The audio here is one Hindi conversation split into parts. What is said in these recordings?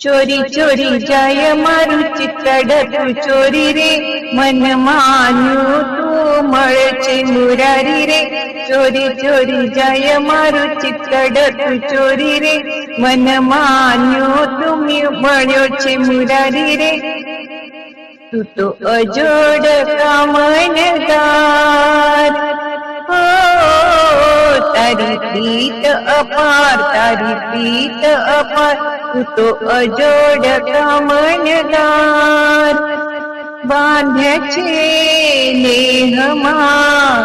ચોરી ચોરી જાય મારું ચિત્તડતું ચોરી રે, મન માન્યું તું મળે છે મુરારી રે. ચોરી ચોરી જાય મારું ચિત્તડતું ચોરી રે, મન માન્યું તું મળ્યો છે મુરારી રે. તું તો અજોડ કામનગાર, તારી પ્રીત અપાર, તારી પ્રીત અપાર. તું તો અજોડ કામનગાર, બાંધ્ય છે નેહમાં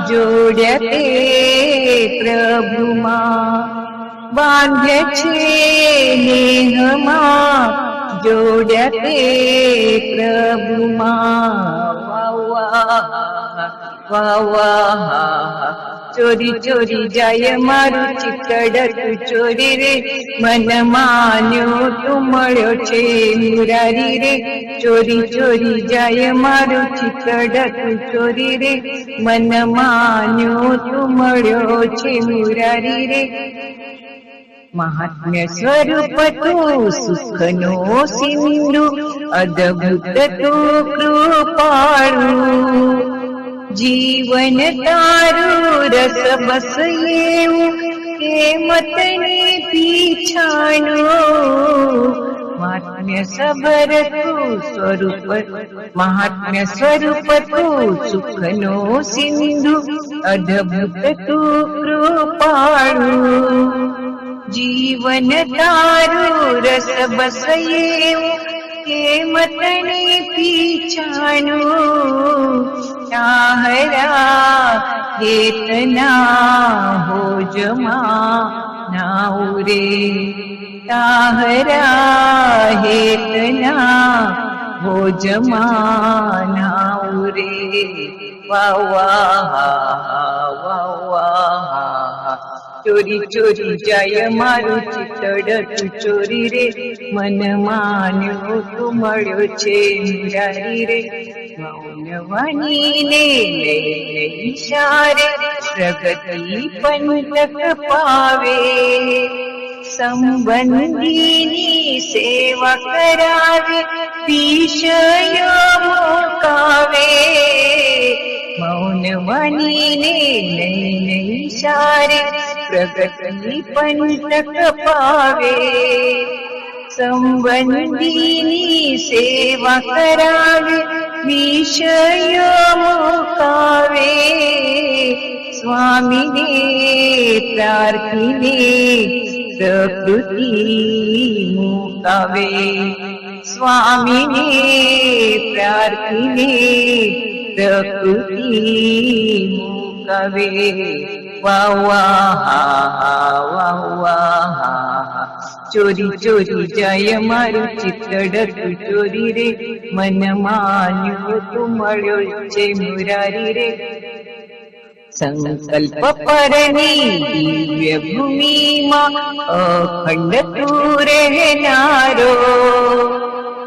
જોડ્યા તે પ્રભુમાં. બાંધ્ય છે નેહમાં જોડ્યા તે પ્રભુમાં. વાહ વાહ, ચોરી ચોરી જાય મારું ચિત્તડતું ચોરી રે, મન માન્યો તું મળ્યો છે મુરારી રે. ચોરી ચોરી જાય મારું ચિત્તડતું ચોરી રે, મન માન્યો તું મળ્યો છે મુરારી રે. મહાત્મ્ય સ્વરૂપ તું સુખનો સિંધુ, અદ્ભુત તું કૃપાળુ. જીવન તારું રસ બસ એવું કેમ તને પીછાણું. મહાત્મ્ય સબર તું સ્વરૂપ, મહાત્મ્ય સ્વરૂપ તું સુખનો સિંધુ, અદ્ભુત તું કૃપાળુ. જીવન તારું રસ બસ એવું કેમ તને પીછાણું. તાહરા હેતના હોજમાં નાઉ રે, તાહરા હેતના હોજમાં નાઉ રે. વાહ વાહ વાહ વાહ, ચોરી ચોરી જાય મારું ચિત્તડતું ચોરી રે, મન માન્યો તું મળ્યો છે મુરારી રે. મૌનવાણીને લઈને ઈશારે પ્રગતિ પંથક પાવે, સંબંધીની સેવા કરાવે વિષયો મુકાવે. મૌનવાણીને લઈને ઈશારે પ્રગતિ પંથક પાવે, સંબંધીની સેવા કરાવે વિષયો મુકાવે. સ્વામીને પ્રાર્થીને પ્રકૃતિ મુકાવે, સ્વામીને પ્રાર્થીને પ્રકૃતિ મુકાવે. વાહ વાહ વાહ વાહ, ચોરી ચોરી જાય મારું ચિત્તડતું ચોરી રે, મન માન્યો તું મળ્યો છે મુરારી રે. સંકલ્પ પરની દિવ્ય ભૂમિમાં અખંડ તું રહેનારો,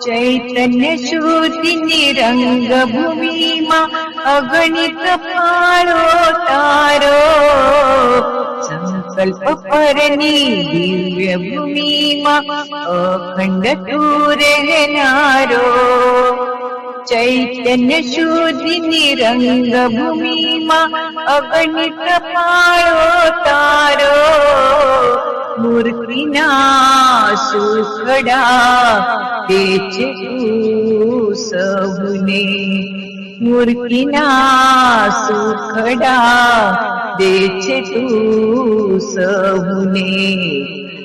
ચૈતન્ય શ્રુતિની રંગભૂમિમાં અગણિત ફાળો તારો. સંકલ્પ પરની દિવ્ય ભૂમિમાં અખંડ તું રહેનારો, ચૈતન્ય શુદ્ધિની રંગભૂમિમાં અગણિત ફાળો તારો. મૂર્તિના સુખડા દે છે તું સૌને, મૂર્તિના સુખડા દે છે તું સૌને.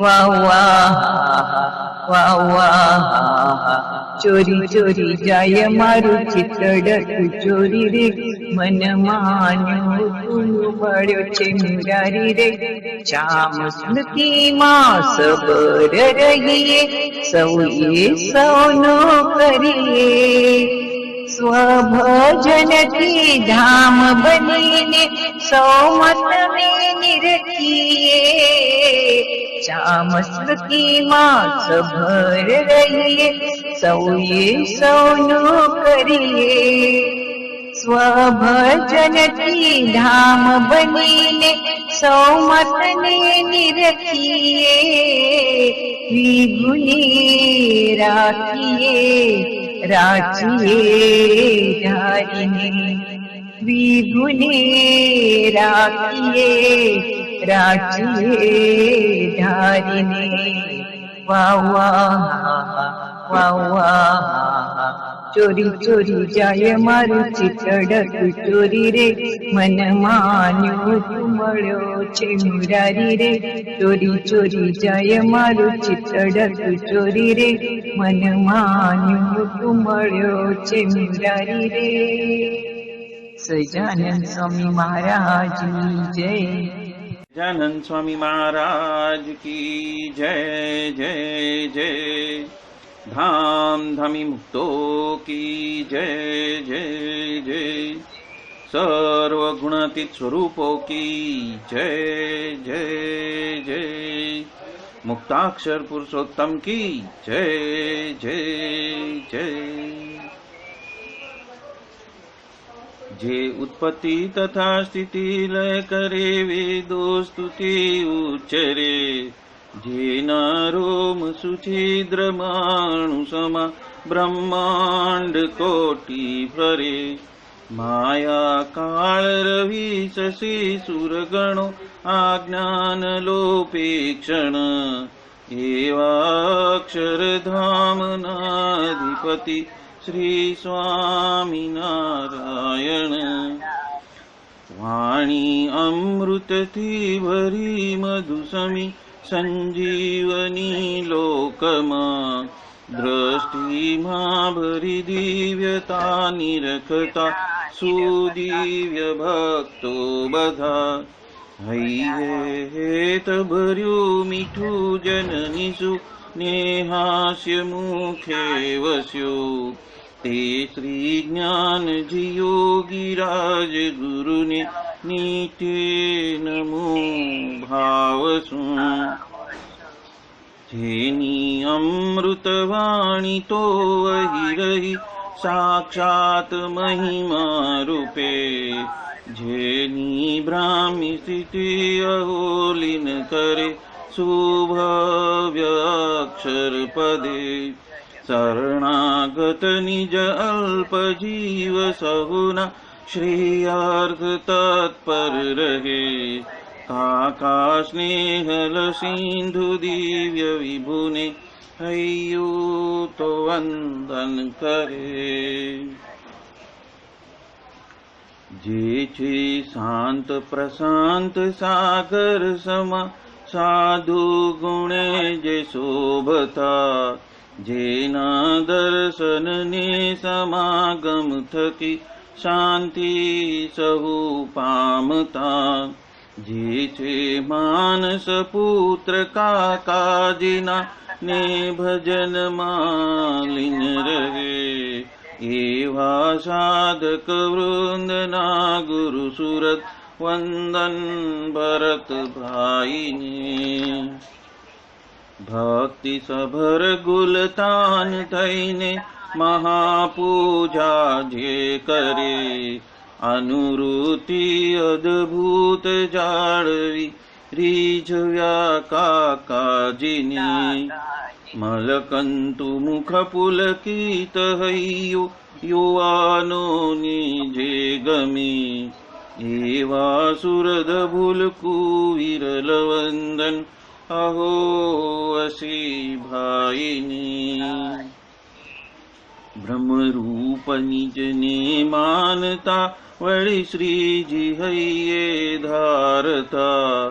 વાહ વાહ વાહ વાહ, ચોરી ચોરી જાય મારું ચિત્તડતું ચોરી રે, મન માન્યો તું મળ્યો છે મુરારી રે. ચામ સ્મૃતિમાં સબર રહીએ, સૌએ સૌનો કરીએ, સ્વભજનથી ધામ બનીને સૌ મતને નિરખીએ. ચામ સ્મૃતિમાં સભર રહીએ, સૌએ સૌનું કરીએ, સ્વભજનથી ધામ બનીને सौमतने निरखिए विभुने राखिए राखिए धारिने विभुने राखिए राखिए धारिने वाह वाह वाह वाह चोरी चोरी जाय मारू चितड़क चोरी रे मन मान्यो तू मळ्यो छे मुरारी रे चोरी चोरी जाय मारू चितड़क चोरी रे मन मान्यो तू मळ्यो छे मुरारी रे। सजानंद स्वामी महाराज की जय। सजानंद स्वामी महाराज की जय जय जय। धाम धामी मुक्तो की जय जय जय। सर्वगुणातीत स्वरूपों की जय जय जय। मुक्ताक्षर पुरुषोत्तम की जय जय जय। जे उत्पत्ति तथा स्थिति लय करे वेदो स्तुति उच्चरे जेन रोम सुछिद्र माणु समा ब्रह्मांड कोटि फरे माया काल रवि शशि सुरगणो आज्ञान लोपेक्षण एवाक्षरधाम नाधिपति श्री स्वामी नारायण। वाणी अमृत थी भरी मधुसमी संजीवनी लोकमा दृष्टि मां भरी दिव्यता निरखता सुदिव्य भक्तो बधा हेत भर्यु मीठू जननीसु नेहास्य मुखे वस्यो ते श्री ज्ञान जी योगीराज गुरु ने नीते नमो भावसु जेनी अमृत वाणी तो वही रही साक्षात महिमा रूपे जेनी ब्राह्मी स्थिति अहोलिन करे शुभव्यक्षर पदे शरणागत निज अल्प जीव सहुना श्रेयार्थ तत्पर रहे काका स्नेहल सिंधु दिव्य विभुने हय्यू तो वंदन करे। जे शांत प्रशांत सागर समा साधु गुणे जे शोभता जेना दर्शन ने समागम थकी शांति सहु पामता जे छे मानस पुत्र काका जिना ने भजन मालिन रहे एवा साधक वृंद ना गुरु सुरत वंदन भरत भाई ने भक्ति सभर गुलतान थईने महापूजा जे करे अनुरूति अद्भुत जाळवी રીઝવ્યા કાકાજીની મલકંતુ મુખ પુલકિત હૈયો યુવાનોની જે ગમી એવા સુરદ ભૂલકુ વિરલ વંદન અહો અસી ભાઈની બ્રહ્મરૂપ નિજને માનતા વળી શ્રીજી હૈયે ધારતા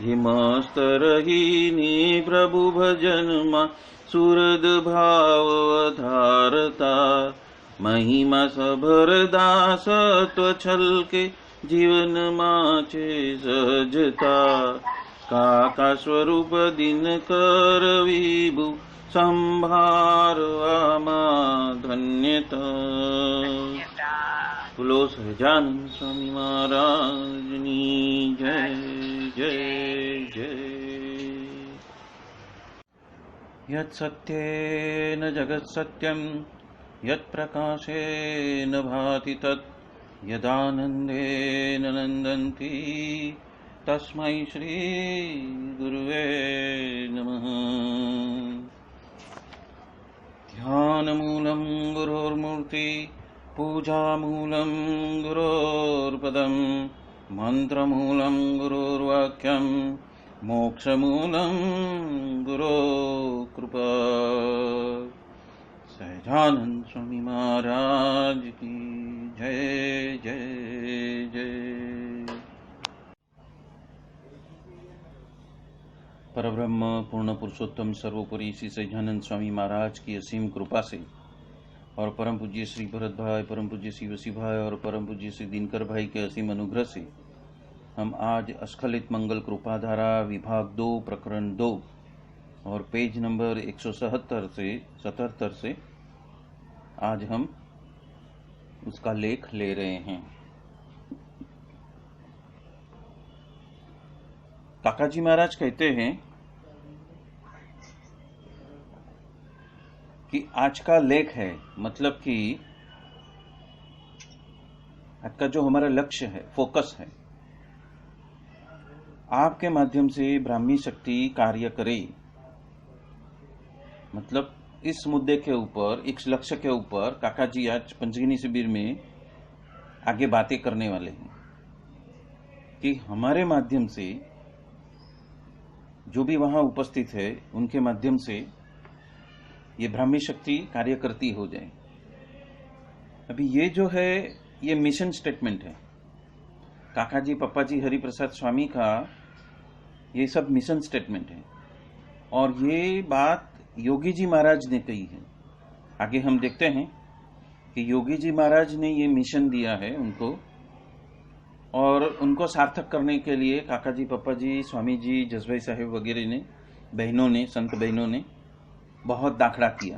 જે મસ્ત રહીને પ્રભુ ભજનમાં સુરદ ભાવ ધારતા મહિમા સભર દાસત્વ છલકે જીવનમાં છે સજતા કાકા સ્વરૂપ દિનકર વિભુ સંભારવામાં ધન્યતા। બોલો સહજાનંદ સ્વામી મહારાજની જય જય જય। યત સત્યેન જગત સત્યમ યત પ્રકાશેન ભાતિ તત યદાનંદેન નંદંતિ तस्मै श्री गुरुवे नमः। ध्यानमूलं गुरोर्मूर्ति, पूजामूलं गुरोर्पदं, मंत्रमूलं गुरोर्वाक्यं, मोक्षमूलं गुरो कृपा। सहजानंद स्वामी महाराज की जय जय जय। परब्रह्म पूर्ण पुरुषोत्तम सर्वोपरि श्री सहजानंद स्वामी महाराज की असीम कृपा से और परम पूज्य श्री भरत भाई, परम पूज्य श्री वसी भाई और परम पूज्य श्री दिनकर भाई के असीम अनुग्रह से हम आज अस्खलित मंगल कृपाधारा विभाग 2 प्रकरण 2 और पेज नंबर 177 से 77 से आज हम उसका लेख ले रहे हैं। काकाजी महाराज कहते हैं कि आज का लेख है, मतलब कि आज का जो हमारा लक्ष्य है, फोकस है, आपके माध्यम से ब्राह्मी शक्ति कार्य करे। मतलब इस मुद्दे के ऊपर, इस लक्ष्य के ऊपर काकाजी आज पंचगिनी शिविर में आगे बातें करने वाले हैं कि हमारे माध्यम से जो भी वहां उपस्थित है उनके माध्यम से ये ब्राह्मी शक्ति कार्य करती हो जाए। अभी ये जो है ये मिशन स्टेटमेंट है। काकाजी पप्पाजी हरिप्रसाद स्वामी का ये सब मिशन स्टेटमेंट है और ये बात योगी जी महाराज ने कही है। आगे हम देखते हैं कि योगी जी महाराज ने ये मिशन दिया है उनको, और उनको सार्थक करने के लिए काकाजी पप्पाजी स्वामी जी जसभाई साहेब वगैरह ने, बहनों ने, संत बहनों ने बहुत दाखड़ा किया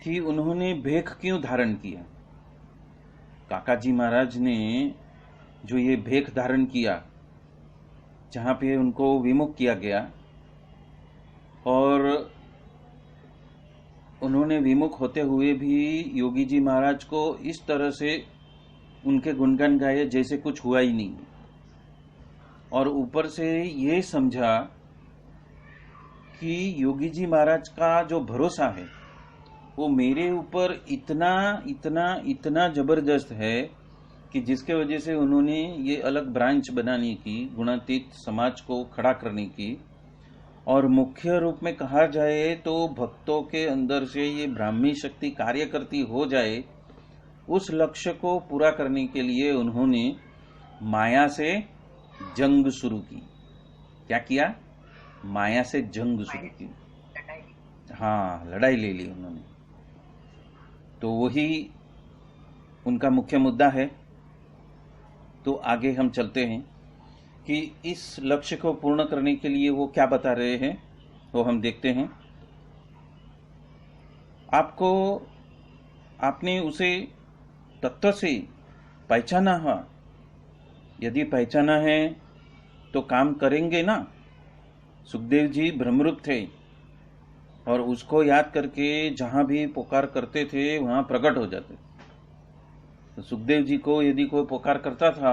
कि उन्होंने भेख क्यों धारण किया। काकाजी महाराज ने जो ये भेख धारण किया, जहां पे उनको विमुख किया गया और उन्होंने विमुख होते हुए भी योगी जी महाराज को इस तरह से उनके गुणगान गाए जैसे कुछ हुआ ही नहीं, और ऊपर से ये समझा कि योगी जी महाराज का जो भरोसा है वो मेरे ऊपर इतना इतना इतना जबरदस्त है कि जिसके वजह से उन्होंने ये अलग ब्रांच बनाने की, गुणातीत समाज को खड़ा करने की, और मुख्य रूप में कहा जाए तो भक्तों के अंदर से ये ब्राह्मी शक्ति कार्य करती हो जाए, उस लक्ष्य को पूरा करने के लिए उन्होंने माया से जंग शुरू की। क्या किया? माया से जंग शुरू की। हाँ, लड़ाई ले ली उन्होंने। तो वही उनका मुख्य मुद्दा है। तो आगे हम चलते हैं कि इस लक्ष्य को पूर्ण करने के लिए वो क्या बता रहे हैं, वो हम देखते हैं। आपने उसे तत्व से पहचाना है। यदि पहचाना है तो काम करेंगे ना। सुखदेव जी ब्रह्मरूप थे और उसको याद करके जहां भी पुकार करते थे वहां प्रकट हो जाते। तो सुखदेव जी को यदि कोई पुकार करता था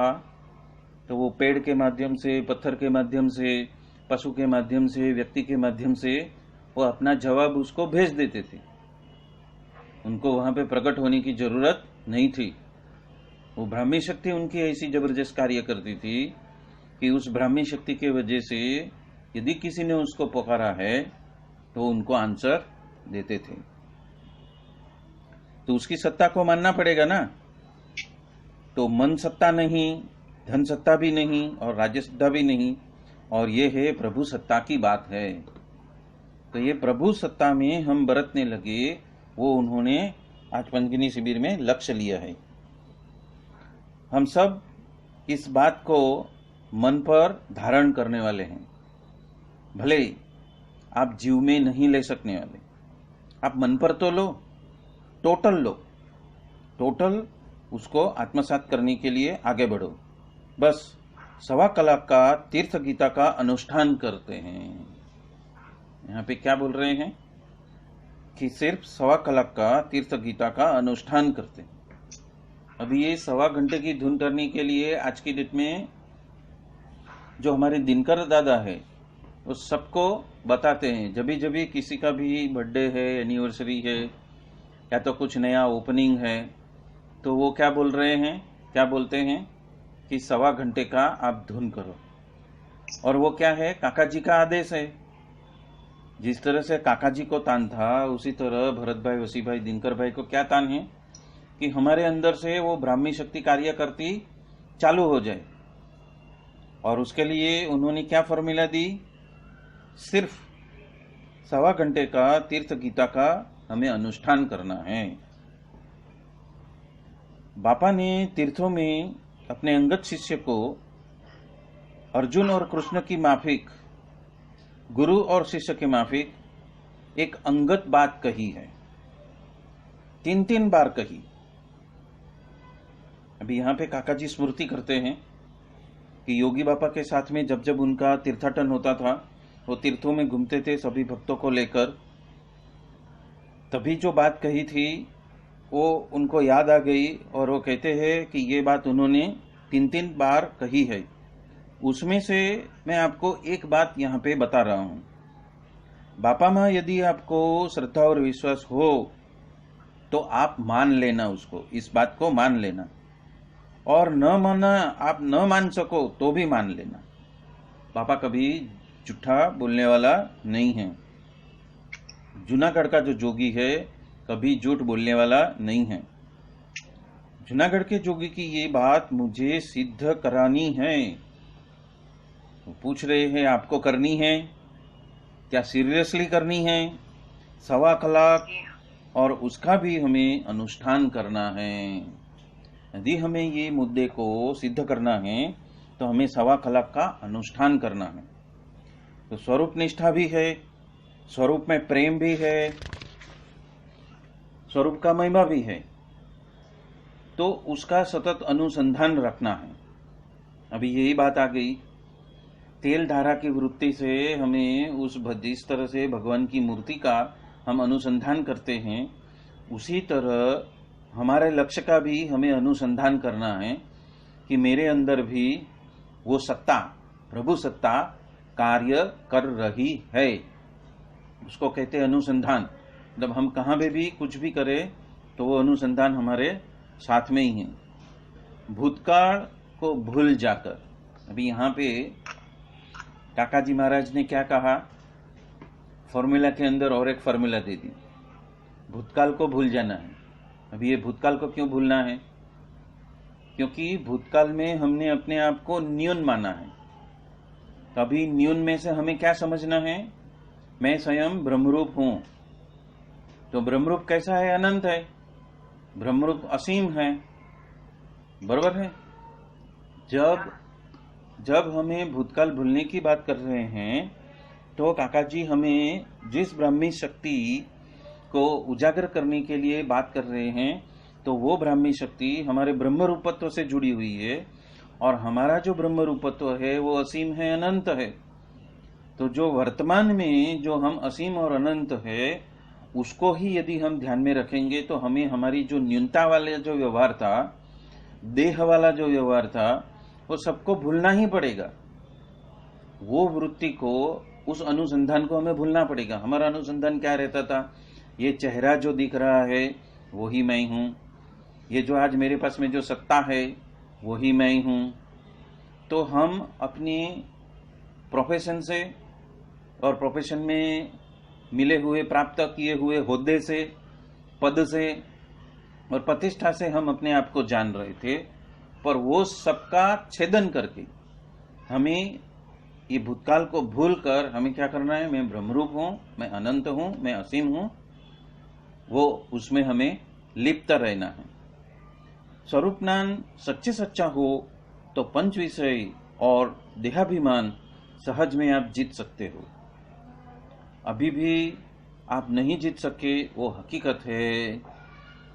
तो वो पेड़ के माध्यम से, पत्थर के माध्यम से, पशु के माध्यम से, व्यक्ति के माध्यम से वो अपना जवाब उसको भेज देते थे। उनको वहां पे प्रकट होने की जरूरत नहीं थी। वो ब्राह्मी शक्ति उनकी ऐसी जबरदस्त कार्य करती थी कि उस ब्राह्मी शक्ति के वजह से यदि किसी ने उसको पुकारा है तो उनको आंसर देते थे। तो उसकी सत्ता को मानना पड़ेगा ना। तो मन सत्ता नहीं, धन सत्ता भी नहीं और राज्य सत्ता भी नहीं, और ये है प्रभु सत्ता की बात है। तो ये प्रभु सत्ता में हम बरतने लगे, वो उन्होंने आज पंचगिनी शिविर में लक्ष्य लिया है। हम सब इस बात को मन पर धारण करने वाले हैं। भले आप जीव में नहीं ले सकने वाले, आप मन पर तो लो, टोटल लो, टोटल उसको आत्मसात करने के लिए आगे बढ़ो। बस 1.25 कलाक का तीर्थ गीता का अनुष्ठान करते हैं। यहाँ पे क्या बोल रहे हैं कि सिर्फ 1.25 कलाक का तीर्थ गीता का अनुष्ठान करते हैं। अभी ये 1.25 घंटे की धुन करने के लिए आज की डेट में जो हमारे दिनकर दादा है वो सबको बताते हैं। जभी जभी किसी का भी बर्थडे है, एनिवर्सरी है, या तो कुछ नया ओपनिंग है, तो वो क्या बोल रहे हैं, क्या बोलते हैं कि 1.25 घंटे का आप धुन करो। और वो क्या है, काका जी का आदेश है। जिस तरह से काका जी को तान था, उसी तरह भरत भाई, वसी भाई, दिनकर भाई को क्या तान है कि हमारे अंदर से वो ब्राह्मी शक्ति कार्य करती चालू हो जाए। और उसके लिए उन्होंने क्या फॉर्मूला दी, सिर्फ 1.25 घंटे का तीर्थ गीता का हमें अनुष्ठान करना है। बापा ने तीर्थों में अपने अंगत शिष्य को अर्जुन और कृष्ण की माफिक, गुरु और शिष्य के माफिक एक अंगत बात कही है, 3 बार कही। अभी यहाँ पे काका जी स्मृति करते हैं कि योगी बापा के साथ में जब जब उनका तीर्थाटन होता था, वो तीर्थों में घूमते थे सभी भक्तों को लेकर, तभी जो बात कही थी वो उनको याद आ गई और वो कहते हैं कि ये बात उन्होंने 3 बार कही है। उसमें से मैं आपको एक बात यहाँ पे बता रहा हूँ। बापा माँ यदि आपको श्रद्धा और विश्वास हो तो आप मान लेना, उसको, इस बात को मान लेना, और न माना, आप न मान सको तो भी मान लेना। बापा कभी झूठा बोलने वाला नहीं है। जूनागढ़ का जो जोगी है कभी झूठ बोलने वाला नहीं है। जूनागढ़ के जोगी की ये बात मुझे सिद्ध करानी है। वो पूछ रहे हैं आपको करनी है क्या, सीरियसली करनी है? 1.25 कलाक, और उसका भी हमें अनुष्ठान करना है। यदि हमें ये मुद्दे को सिद्ध करना है तो हमें 1.25 कलाक का अनुष्ठान करना है। तो स्वरूप निष्ठा भी है, स्वरूप में प्रेम भी है, स्वरूप का महिमा भी है, तो उसका सतत अनुसंधान रखना है। अभी यही बात आ गई, तेल धारा की वृत्ति से हमें जिस तरह से भगवान की मूर्ति का हम अनुसंधान करते हैं, उसी तरह हमारे लक्ष्य का भी हमें अनुसंधान करना है कि मेरे अंदर भी वो सत्ता, प्रभु सत्ता कार्य कर रही है। उसको कहते हैं अनुसंधान। जब हम कहाँ पे भी कुछ भी करें तो वो अनुसंधान हमारे साथ में ही है। भूतकाल को भूल जाकर, अभी यहाँ पे काका जी महाराज ने क्या कहा, फॉर्मूला के अंदर और एक फॉर्मूला दे दी, भूतकाल को भूल जाना है। अभी ये भूतकाल को क्यों भूलना है? क्योंकि भूतकाल में हमने अपने आप को न्यून माना है। तभी न्यून में से हमें क्या समझना है, मैं स्वयं ब्रह्मरूप हूं। तो ब्रह्मरूप कैसा है? अनंत है। ब्रह्मरूप असीम है, बराबर है। जब हमें भूतकाल भूलने की बात कर रहे हैं तो काका जी हमें जिस ब्राह्मी शक्ति को उजागर करने के लिए बात कर रहे हैं, तो वो ब्राह्मी शक्ति हमारे ब्रह्म रूपत्व से जुड़ी हुई है, और हमारा जो ब्रह्म रूपत्व है वो असीम है, अनंत है। तो जो वर्तमान में जो हम असीम और अनंत है, उसको ही यदि हम ध्यान में रखेंगे तो हमें हमारी जो न्यूनता वाले जो व्यवहार था, देह वाला जो व्यवहार था, वो सबको भूलना ही पड़ेगा। वो वृत्ति को, उस अनुसंधान को हमें भूलना पड़ेगा। हमारा अनुसंधान क्या रहता था, ये चेहरा जो दिख रहा है वही मैं हूं, ये जो आज मेरे पास में जो सत्ता है वही मैं हूं। तो हम अपने प्रोफेशन से और प्रोफेशन में मिले हुए, प्राप्त किए हुए होद्दे से, पद से और प्रतिष्ठा से हम अपने आप को जान रहे थे, पर वो सबका छेदन करके हमें ये भूतकाल को भूलकर हमें क्या करना है, मैं ब्रह्मरूप हूं, मैं अनंत हूं, मैं असीम हूं, वो उसमें हमें लिप्त रहना है। स्वरूप ज्ञान सच्चे सच्चा हो तो पंच विषय और देहाभिमान सहज में आप जीत सकते हो। अभी भी आप नहीं जीत सके, वो हकीकत है।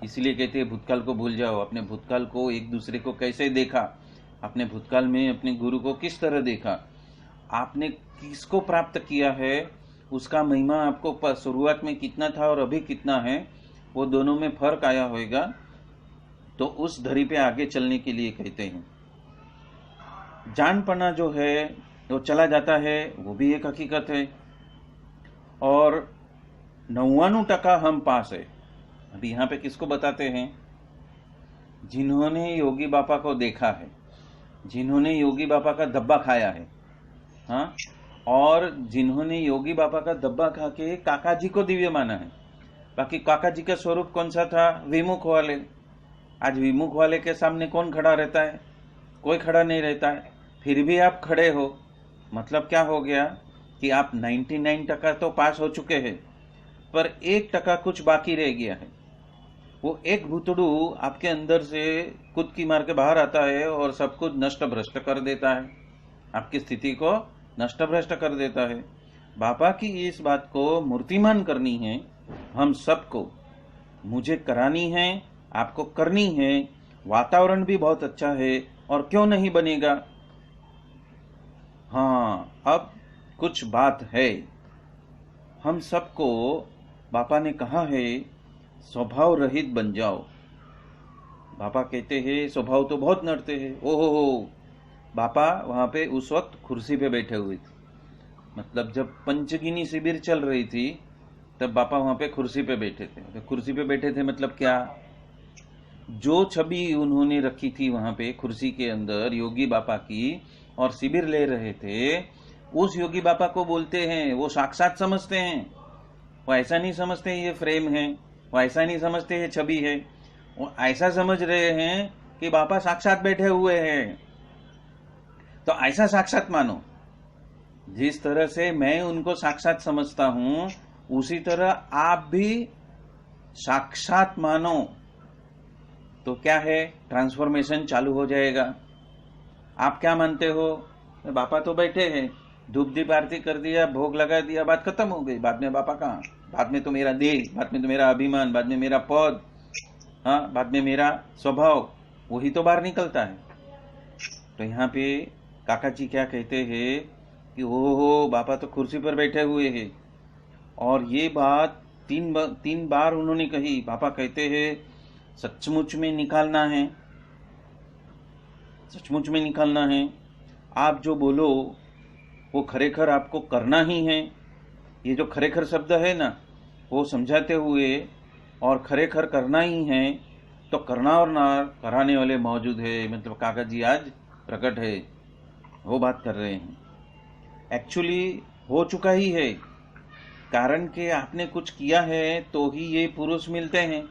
इसलिए कहते हैं भूतकाल को भूल जाओ। अपने भूतकाल को, एक दूसरे को कैसे देखा, अपने भूतकाल में अपने गुरु को किस तरह देखा, आपने किसको प्राप्त किया है, उसका महिमा आपको शुरुआत में कितना था और अभी कितना है, वो दोनों में फर्क आया होगा। तो उस धरी पे आगे चलने के लिए कहते हैं। जानपना जो है वो चला जाता है, वो भी एक हकीकत है। और 99% हम पास है। अभी यहाँ पे किसको बताते हैं? जिन्होंने योगी बापा को देखा है, जिन्होंने योगी बापा का दब्बा खाया है, हाँ, और जिन्होंने योगी बापा का दब्बा खा के काका जी को दिव्य माना है। बाकी काका जी का स्वरूप कौन सा था? विमुख वाले। आज विमुख वाले के सामने कौन खड़ा रहता है? कोई खड़ा नहीं रहता है। फिर भी आप खड़े हो, मतलब क्या हो गया कि आप 99% तो पास हो चुके हैं, पर 1% कुछ बाकी रह गया है। वो एक भूतड़ू आपके अंदर से कूद की मार के बाहर आता है और सब कुछ नष्ट भ्रष्ट कर देता है, आपकी स्थिति को नष्ट भ्रष्ट कर देता है। बाबा की इस बात को मूर्तिमान करनी है हम सबको, मुझे करानी है, आपको करनी है। वातावरण भी बहुत अच्छा है और क्यों नहीं बनेगा। हाँ, अब कुछ बात है। हम सबको बापा ने कहा है स्वभाव रहित बन जाओ। बापा कहते हैं स्वभाव तो बहुत नड़ते हैं। ओहो, बापा वहां पे उस वक्त कुर्सी पे बैठे हुए थे। मतलब जब पंचगिनी शिविर चल रही थी तब बापा वहां पे कुर्सी पे बैठे थे। तो कुर्सी पे बैठे थे मतलब क्या? जो छवि उन्होंने रखी थी वहां पे कुर्सी के अंदर योगी बापा की, और शिविर ले रहे थे, उस योगी बापा को बोलते हैं, वो साक्षात समझते हैं। वो ऐसा नहीं समझते ये फ्रेम है, वो ऐसा नहीं समझते ये छवि है, वो ऐसा समझ रहे हैं कि बापा साक्षात बैठे हुए हैं। तो ऐसा साक्षात मानो। जिस तरह से मैं उनको साक्षात समझता हूं, उसी तरह आप भी साक्षात मानो। तो क्या है? ट्रांसफॉर्मेशन चालू हो जाएगा। आप क्या मानते हो? बापा तो बैठे हैं, धूप दीप आरती कर दिया, भोग लगा दिया, बात खत्म हो गई। बाद में बापा कहाँ? बाद में तो मेरा देह, बाद में तो मेरा अभिमान, बाद में मेरा पद, हाँ, बाद में मेरा स्वभाव, वही तो बाहर निकलता है। तो यहाँ पे काका जी क्या कहते हैं कि ओहो, बापा तो कुर्सी पर बैठे हुए हैं। और ये बात तीन बार उन्होंने कही। बापा कहते हैं सचमुच में निकालना है, सचमुच में निकालना है। आप जो बोलो वो खरेखर आपको करना ही है। ये जो खरेखर शब्द है ना, वो समझाते हुए और खरेखर करना ही है। तो करना और ना कराने वाले मौजूद है, मतलब काका जी आज प्रकट है, वो बात कर रहे हैं। एक्चुअली हो चुका ही है, कारण कि आपने कुछ किया है तो ही ये पुरुष मिलते हैं।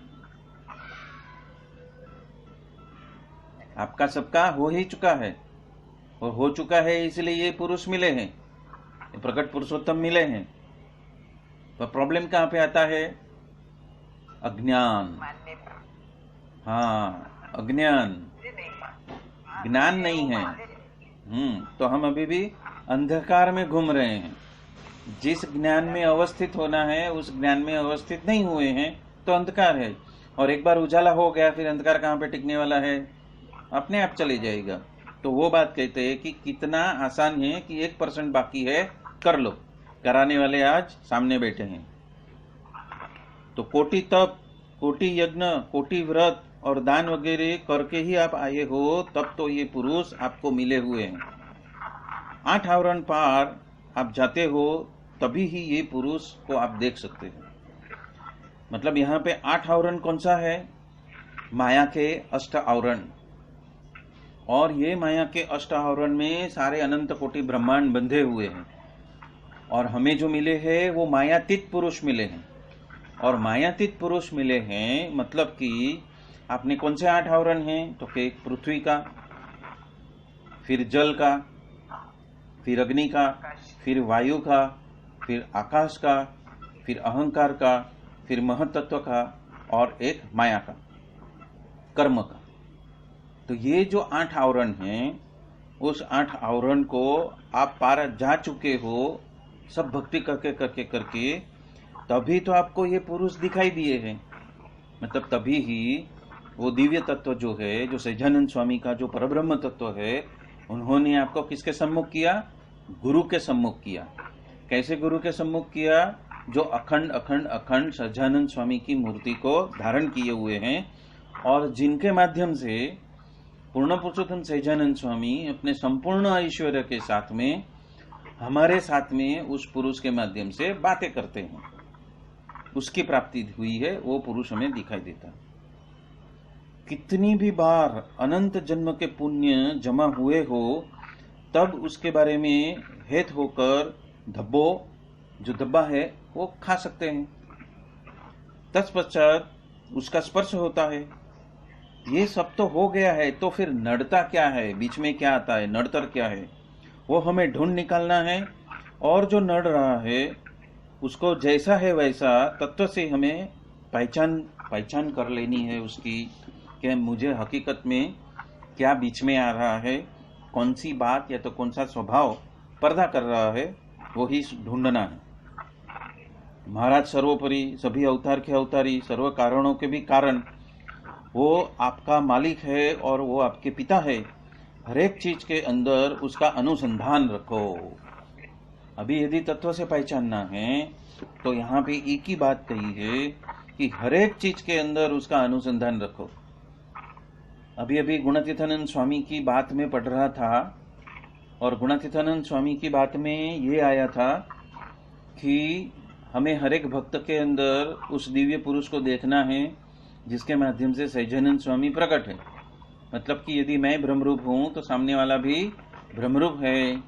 आपका सबका हो ही चुका है, और हो चुका है इसलिए ये पुरुष मिले हैं, ये प्रकट पुरुषोत्तम मिले हैं। तो प्रॉब्लम कहाँ पे आता है? अज्ञान। हाँ, अज्ञान, ज्ञान नहीं है। तो हम अभी भी अंधकार में घूम रहे हैं। जिस ज्ञान में अवस्थित होना है उस ज्ञान में अवस्थित नहीं हुए हैं तो अंधकार है। और एक बार उजाला हो गया फिर अंधकार कहाँ पे टिकने वाला है? अपने आप चले जाएगा। तो वो बात कहते हैं कि कितना आसान है कि 1% बाकी है, कर लो। कराने वाले आज सामने बैठे हैं। तो कोटि तप, कोटि यज्ञ, कोटि व्रत और दान वगैरह करके ही आप आए हो, तब तो ये पुरुष आपको मिले हुए हैं। 8 आवरण पार आप जाते हो तभी ही ये पुरुष को आप देख सकते हैं। मतलब यहाँ पे 8 आवरण कौन सा है? माया के 8 आवरण। और ये माया के 8 आवरण में सारे अनंत कोटि ब्रह्मांड बंधे हुए हैं। और हमें जो मिले हैं वो मायातीत पुरुष मिले हैं। और मायातीत पुरुष मिले हैं मतलब कि आपने कौन से 8 आवरण हैं? तो कि पृथ्वी का, फिर जल का, फिर अग्नि का, फिर वायु का, फिर आकाश का, फिर अहंकार का, फिर महतत्व का, और एक माया का, कर्म का। तो ये जो 8 आवरण हैं, उस 8 आवरण को आप पार जा चुके हो, सब भक्ति करके करके करके, तभी तो आपको ये पुरुष दिखाई दिए हैं। मतलब तभी ही वो दिव्य तत्व जो है, जो सहजानंद स्वामी का जो परब्रह्म तत्व है, उन्होंने आपको किसके सम्मुख किया? गुरु के सम्मुख किया। कैसे गुरु के सम्मुख किया? जो अखंड अखंड अखंड सहजानंद स्वामी की मूर्ति को धारण किए हुए हैं, और जिनके माध्यम से पूर्ण पुरुषोत्तम सहजानंद स्वामी अपने संपूर्ण ऐश्वर्य के साथ में हमारे साथ में उस पुरुष के माध्यम से बातें करते हैं, उसकी प्राप्ति हुई है, वो पुरुष हमें दिखाई देता है। कितनी भी बार अनंत जन्म के पुण्य जमा हुए हो, तब उसके बारे में हेत होकर धब्बो, जो धब्बा है, वो खा सकते हैं। तत्पश्चात उसका स्पर्श होता है। ये सब तो हो गया है, तो फिर नड़ता क्या है, बीच में क्या आता है, नड़तर क्या है, वो हमें ढूंढ निकालना है। और जो नड़ रहा है उसको जैसा है वैसा तत्व से हमें पहचान कर लेनी है उसकी, कि मुझे हकीकत में क्या बीच में आ रहा है, कौन सी बात या तो कौन सा स्वभाव पर्दा कर रहा है, वो ही ढूंढना है। महाराज सर्वोपरि, सभी अवतार के अवतारी, सर्व कारणों के भी कारण, वो आपका मालिक है और वो आपके पिता है। हर एक चीज के अंदर उसका अनुसंधान रखो। अभी यदि तत्व से पहचानना है तो यहाँ पे एक ही बात कही है कि हर एक चीज के अंदर उसका अनुसंधान रखो। अभी अभी गुणातीतानंद स्वामी की बात में पढ़ रहा था, और गुणातीतानंद स्वामी की बात में ये आया था कि हमें हर एक भक्त के अंदर उस दिव्य पुरुष को देखना है जिसके माध्यम से सहजानंद स्वामी प्रकट है। मतलब कि यदि मैं ब्रह्मरूप हूं तो सामने वाला भी ब्रह्मरूप है,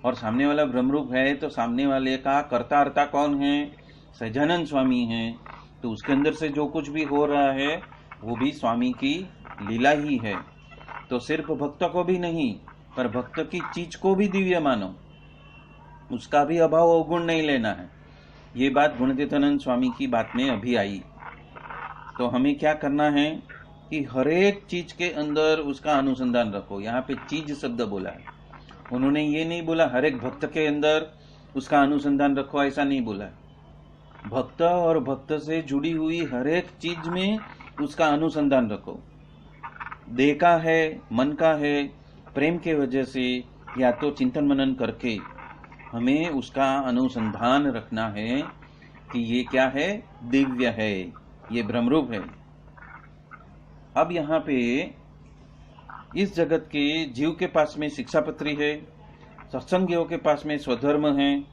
और सामने वाला ब्रह्मरूप है तो सामने वाले का कर्ता अर्ता कौन है, सहजानंद स्वामी है। तो उसके अंदर से जो कुछ भी हो रहा है वो भी स्वामी की लीला ही है। तो सिर्फ भक्त को भी नहीं, पर भक्त की चीज को भी दिव्य मानो, उसका भी अभाव अवगुण नहीं लेना है। ये बात गुणातीतानंद स्वामी की बात में अभी आई। तो हमें क्या करना है कि हर एक चीज के अंदर उसका अनुसंधान रखो। यहाँ पे चीज शब्द बोला है, उन्होंने ये नहीं बोला हर एक भक्त के अंदर उसका अनुसंधान रखो, ऐसा नहीं बोला। भक्त और भक्त से जुड़ी हुई हर एक चीज में उसका अनुसंधान रखो। देह का है, मन का है, प्रेम के वजह से या तो चिंतन मनन करके हमें उसका अनुसंधान रखना है कि ये क्या है, दिव्य है, ये ब्रह्मरूप है। अब यहाँ पे इस जगत के जीव के पास में शिक्षापत्री है, सत्संगियों के पास में स्वधर्म है,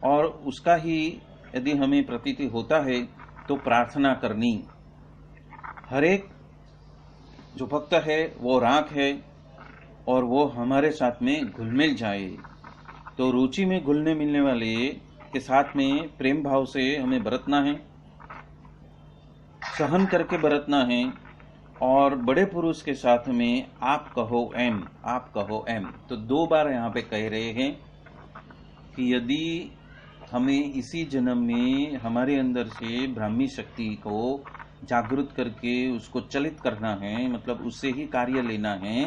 और उसका ही यदि हमें प्रतीति होता है तो प्रार्थना करनी। हर एक जो भक्त है वो राख है और वो हमारे साथ में घुल मिल जाए। तो रुचि में घुलने मिलने वाले के साथ में प्रेम भाव से हमें बरतना है, सहन करके बरतना है। और बड़े पुरुष के साथ में आप कहो एम, आप कहो एम। तो 2 बार यहाँ पे कह रहे हैं कि यदि हमें इसी जन्म में हमारे अंदर से ब्राह्मी शक्ति को जागृत करके उसको चलित करना है, मतलब उससे ही कार्य लेना है,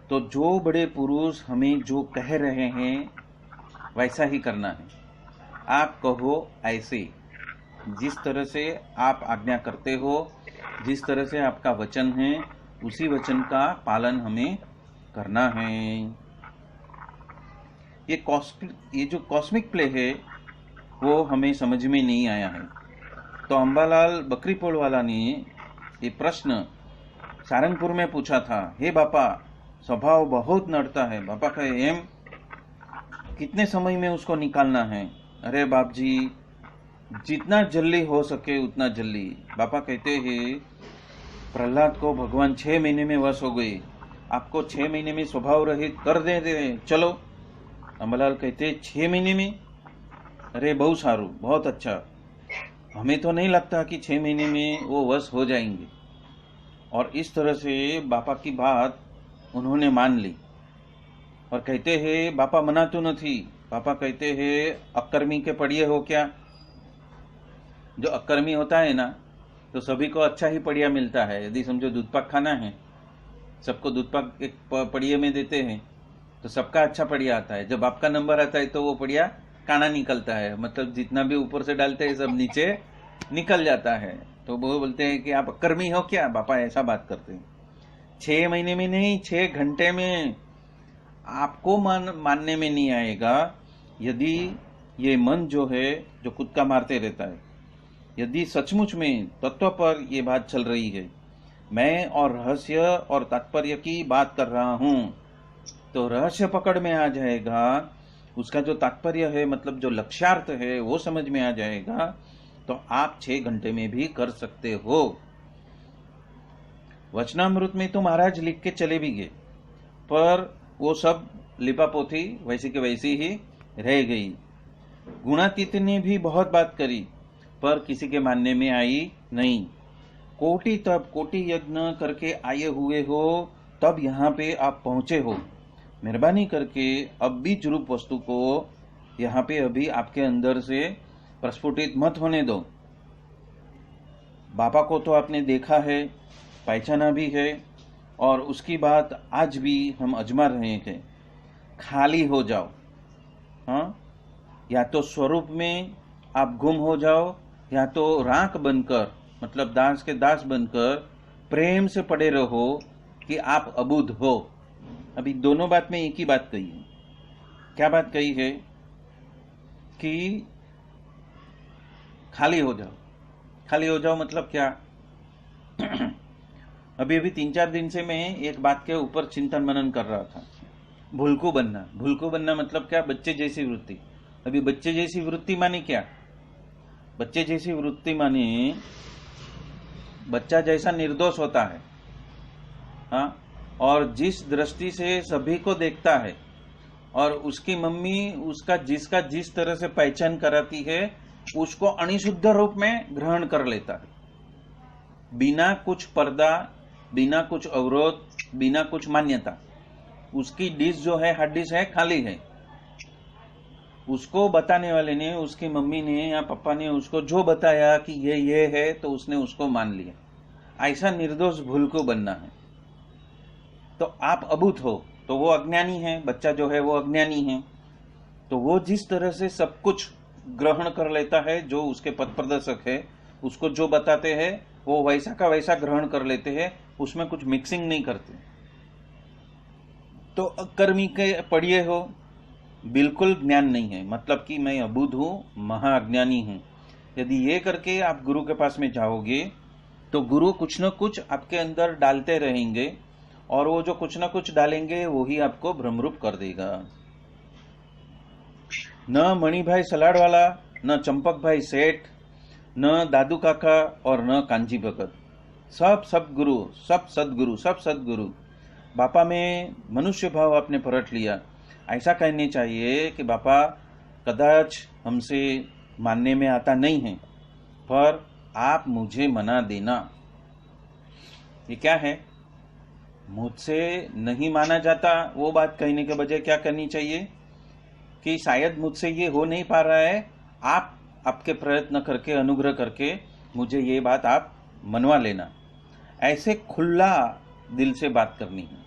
तो जो बड़े पुरुष हमें जो कह रहे हैं वैसा ही करना है। आप कहो ऐसे, जिस तरह से आप आज्ञा करते हो, जिस तरह से आपका वचन है, उसी वचन का पालन हमें करना है। ये जो कॉस्मिक प्ले है वो हमें समझ में नहीं आया है। तो अंबालाल बकरीपोल वाला ने ये प्रश्न सारंगपुर में पूछा था, हे बापा स्वभाव बहुत नड़ता है। बापा कहे एम, कितने समय में उसको निकालना है? अरे बाप जी, जितना जल्दी हो सके उतना जल्दी। बापा कहते हैं प्रहलाद को भगवान 6 महीने में वश हो गए, आपको 6 महीने में स्वभाव रहित कर दे, चलो। अंबालाल कहते 6 महीने में? अरे बहुत सारू, बहुत अच्छा। हमें तो नहीं लगता कि 6 महीने में वो वश हो जाएंगे। और इस तरह से बापा की बात उन्होंने मान ली और कहते हैं बापा मना तो नहीं। बापा कहते हैं अक्कर्मी के पढ़िए हो क्या? जो अक्कर्मी होता है ना, तो सभी को अच्छा ही पढ़िया मिलता है। यदि समझो दूध पाक खाना है, सबको दूध पाक एक पढ़िए में देते हैं तो सबका अच्छा पढ़िया आता है। जब आपका नंबर आता है तो वो पढ़िया काना निकलता है, मतलब जितना भी ऊपर से डालते हैं सब नीचे निकल जाता है। तो वो बोलते हैं कि आप अक्कर्मी हो क्या? बापा ऐसा बात करते हैं। 6 महीने में नहीं, 6 घंटे में आपको मानने में नहीं आएगा यदि ये मन जो है जो कुदका मारते रहता है, यदि सचमुच में तत्व पर ये बात चल रही है, मैं और रहस्य और तात्पर्य की बात कर रहा हूं, तो रहस्य पकड़ में आ जाएगा उसका जो तात्पर्य है, मतलब जो लक्ष्यार्थ है, वो समझ में आ जाएगा, तो आप 6 घंटे में भी कर सकते हो। वचनामृत में तो महाराज लिख के चले भी गए, पर वो सब लिपापोथी वैसी के वैसी ही रह गई। गुणातीत ने भी बहुत बात करी, पर किसी के मानने में आई नहीं। कोटि तप, कोटि यज्ञ करके आए हुए हो, तब यहाँ पे आप पहुंचे हो। मेहरबानी करके अब बीज रूप वस्तु को यहाँ पे अभी आपके अंदर से प्रस्फुटित मत होने दो। बाबा को तो आपने देखा है, पहचाना भी है, और उसकी बात आज भी हम अजमा रहे हैं। खाली हो जाओ, हाँ, या तो स्वरूप में आप गुम हो जाओ, या तो राख बनकर, मतलब दास के दास बनकर प्रेम से पड़े रहो कि आप अबुध हो। अभी दोनों बात में एक ही बात कही है। क्या बात कही है? कि खाली हो जाओ। खाली हो जाओ मतलब क्या? अभी 3-4 दिन से मैं एक बात के ऊपर चिंतन मनन कर रहा था। भूलकू बनना। भूलकू बनना मतलब क्या? बच्चे जैसी वृत्ति। अभी बच्चे जैसी वृत्ति माने क्या? बच्चे जैसी वृत्ति माने बच्चा जैसा निर्दोष होता है, हाँ, और जिस दृष्टि से सभी को देखता है, और उसकी मम्मी उसका जिसका जिस तरह से पहचान कराती है, उसको अणिशुद्ध रूप में ग्रहण कर लेता है, बिना कुछ पर्दा, बिना कुछ अवरोध, बिना कुछ मान्यता। उसकी डिश जो है, हार्ड डिश है, खाली है। उसको बताने वाले ने, उसकी मम्मी ने या पापा ने उसको जो बताया कि ये है, तो उसने उसको मान लिया। ऐसा निर्दोष भूल को बनना है। तो आप अबूत हो, तो वो अज्ञानी है, बच्चा जो है वो अज्ञानी है। तो वो जिस तरह से सब कुछ ग्रहण कर लेता है, जो उसके पथ प्रदर्शक है, उसको जो बताते हैं वो वैसा का वैसा ग्रहण कर लेते हैं, उसमें कुछ मिक्सिंग नहीं करते। तो अकर्मी के पढ़िए हो, बिल्कुल ज्ञान नहीं है, मतलब कि मैं अबूध हूं, महाअज्ञानी हूं। यदि ये करके आप गुरु के पास में जाओगे, तो गुरु कुछ न कुछ आपके अंदर डालते रहेंगे, और वो जो कुछ न कुछ डालेंगे वो ही आपको भ्रमरूप कर देगा। न मणिभाई सलाड वाला, न चंपक भाई सेठ, न दादू काका और न कांजी भगत, सब सदगुरु, सब सदगुरु, सब सदगुरु। बापा में मनुष्य भाव आपने परख लिया। ऐसा कहने चाहिए कि बापा कदाच हमसे मानने में आता नहीं है, पर आप मुझे मना देना। ये क्या है? मुझसे नहीं माना जाता, वो बात कहने के बजाय क्या करनी चाहिए कि शायद मुझसे ये हो नहीं पा रहा है, आप आपके प्रयत्न करके, अनुग्रह करके मुझे ये बात आप मनवा लेना। ऐसे खुला दिल से बात करनी है,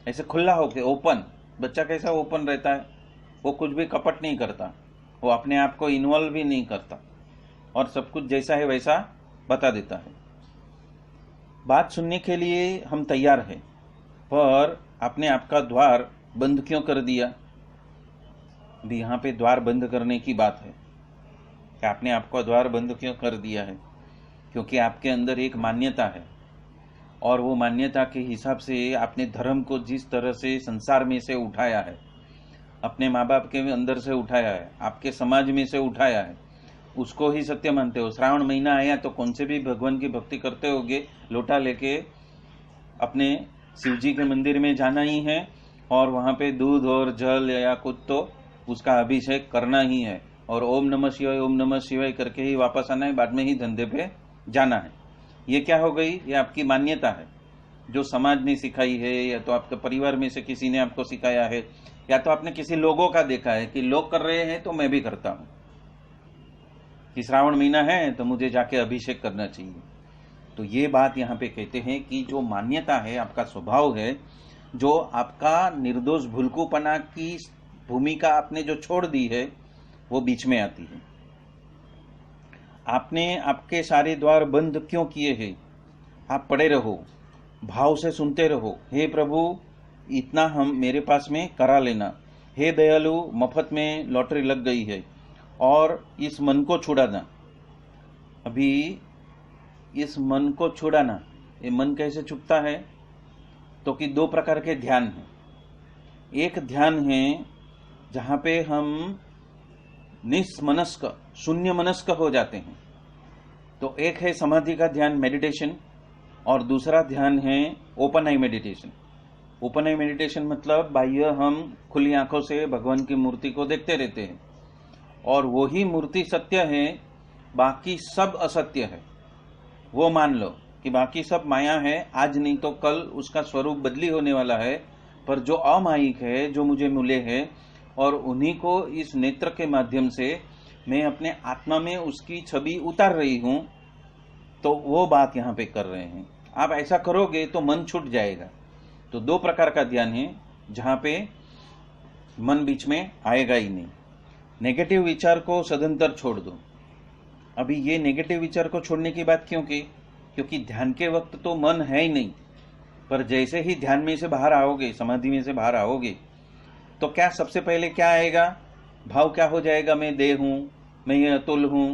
ऐसे खुला होके, ओपन। बच्चा कैसा ओपन रहता है? वो कुछ भी कपट नहीं करता, वो अपने आप को इन्वॉल्व भी नहीं करता, और सब कुछ जैसा है वैसा बता देता है। बात सुनने के लिए हम तैयार हैं, पर आपने आपका द्वार बंद क्यों कर दिया? अभी यहाँ पे द्वार बंद करने की बात है कि आपने आपका द्वार बंद क्यों कर दिया है? क्योंकि आपके अंदर एक मान्यता है, और वो मान्यता के हिसाब से आपने धर्म को जिस तरह से संसार में से उठाया है, अपने माँ बाप के अंदर से उठाया है, आपके समाज में से उठाया है, उसको ही सत्य मानते हो। श्रावण महीना आया तो कौन से भी भगवान की भक्ति करते होगे, लोटा लेके अपने शिवजी के मंदिर में जाना ही है, और वहां पे दूध और जल या कुछ तो उसका अभिषेक करना ही है, और ओम नमः शिवाय, ओम नमः शिवाय करके ही वापस आना है, बाद में ही धंधे पे जाना है। ये क्या हो गई? ये आपकी मान्यता है, जो समाज ने सिखाई है, या तो आपके परिवार में से किसी ने आपको सिखाया है, या तो आपने किसी लोगों का देखा है कि लोग कर रहे हैं तो मैं भी करता हूं, कि श्रावण महीना है तो मुझे जाके अभिषेक करना चाहिए। तो ये बात यहाँ पे कहते हैं कि जो मान्यता है, आपका स्वभाव है, जो आपका निर्दोष भूलकूपना की भूमिका आपने जो छोड़ दी है, वो बीच में आती है। आपने आपके सारे द्वार बंद क्यों किए हैं? आप पड़े रहो, भाव से सुनते रहो, हे प्रभु इतना हम मेरे पास में करा लेना, हे दयालु मफत में लॉटरी लग गई है, और इस मन को छुड़ाना। अभी इस मन को छुड़ाना, ये मन कैसे छुपता है? तो कि 2 प्रकार के ध्यान हैं। एक ध्यान है जहां पे हम निस्मनस्क शून्य मनस्क हो जाते हैं। तो एक है समाधि का ध्यान मेडिटेशन, और दूसरा ध्यान है ओपन आई मेडिटेशन। ओपन आई मेडिटेशन मतलब बाह्य हम खुली आंखों से भगवान की मूर्ति को देखते रहते हैं और वही मूर्ति सत्य है, बाकी सब असत्य है। वो मान लो कि बाकी सब माया है, आज नहीं तो कल उसका स्वरूप बदली होने वाला है, पर जो अमायिक है, जो मुझे मिले हैं, और उन्हीं को इस नेत्र के माध्यम से मैं अपने आत्मा में उसकी छवि उतार रही हूं, तो वो बात यहां पे कर रहे हैं। आप ऐसा करोगे तो मन छूट जाएगा। तो दो प्रकार का ध्यान है जहां पे मन बीच में आएगा ही नहीं। नेगेटिव विचार को सदंतर छोड़ दो। अभी ये नेगेटिव विचार को छोड़ने की बात क्यों की? क्योंकि ध्यान के वक्त तो मन है ही नहीं, पर जैसे ही ध्यान में से बाहर आओगे, समाधि में से बाहर आओगे, तो क्या सबसे पहले क्या आएगा? भाव क्या हो जाएगा? मैं देह हूं, मैं ये अतुल हूं,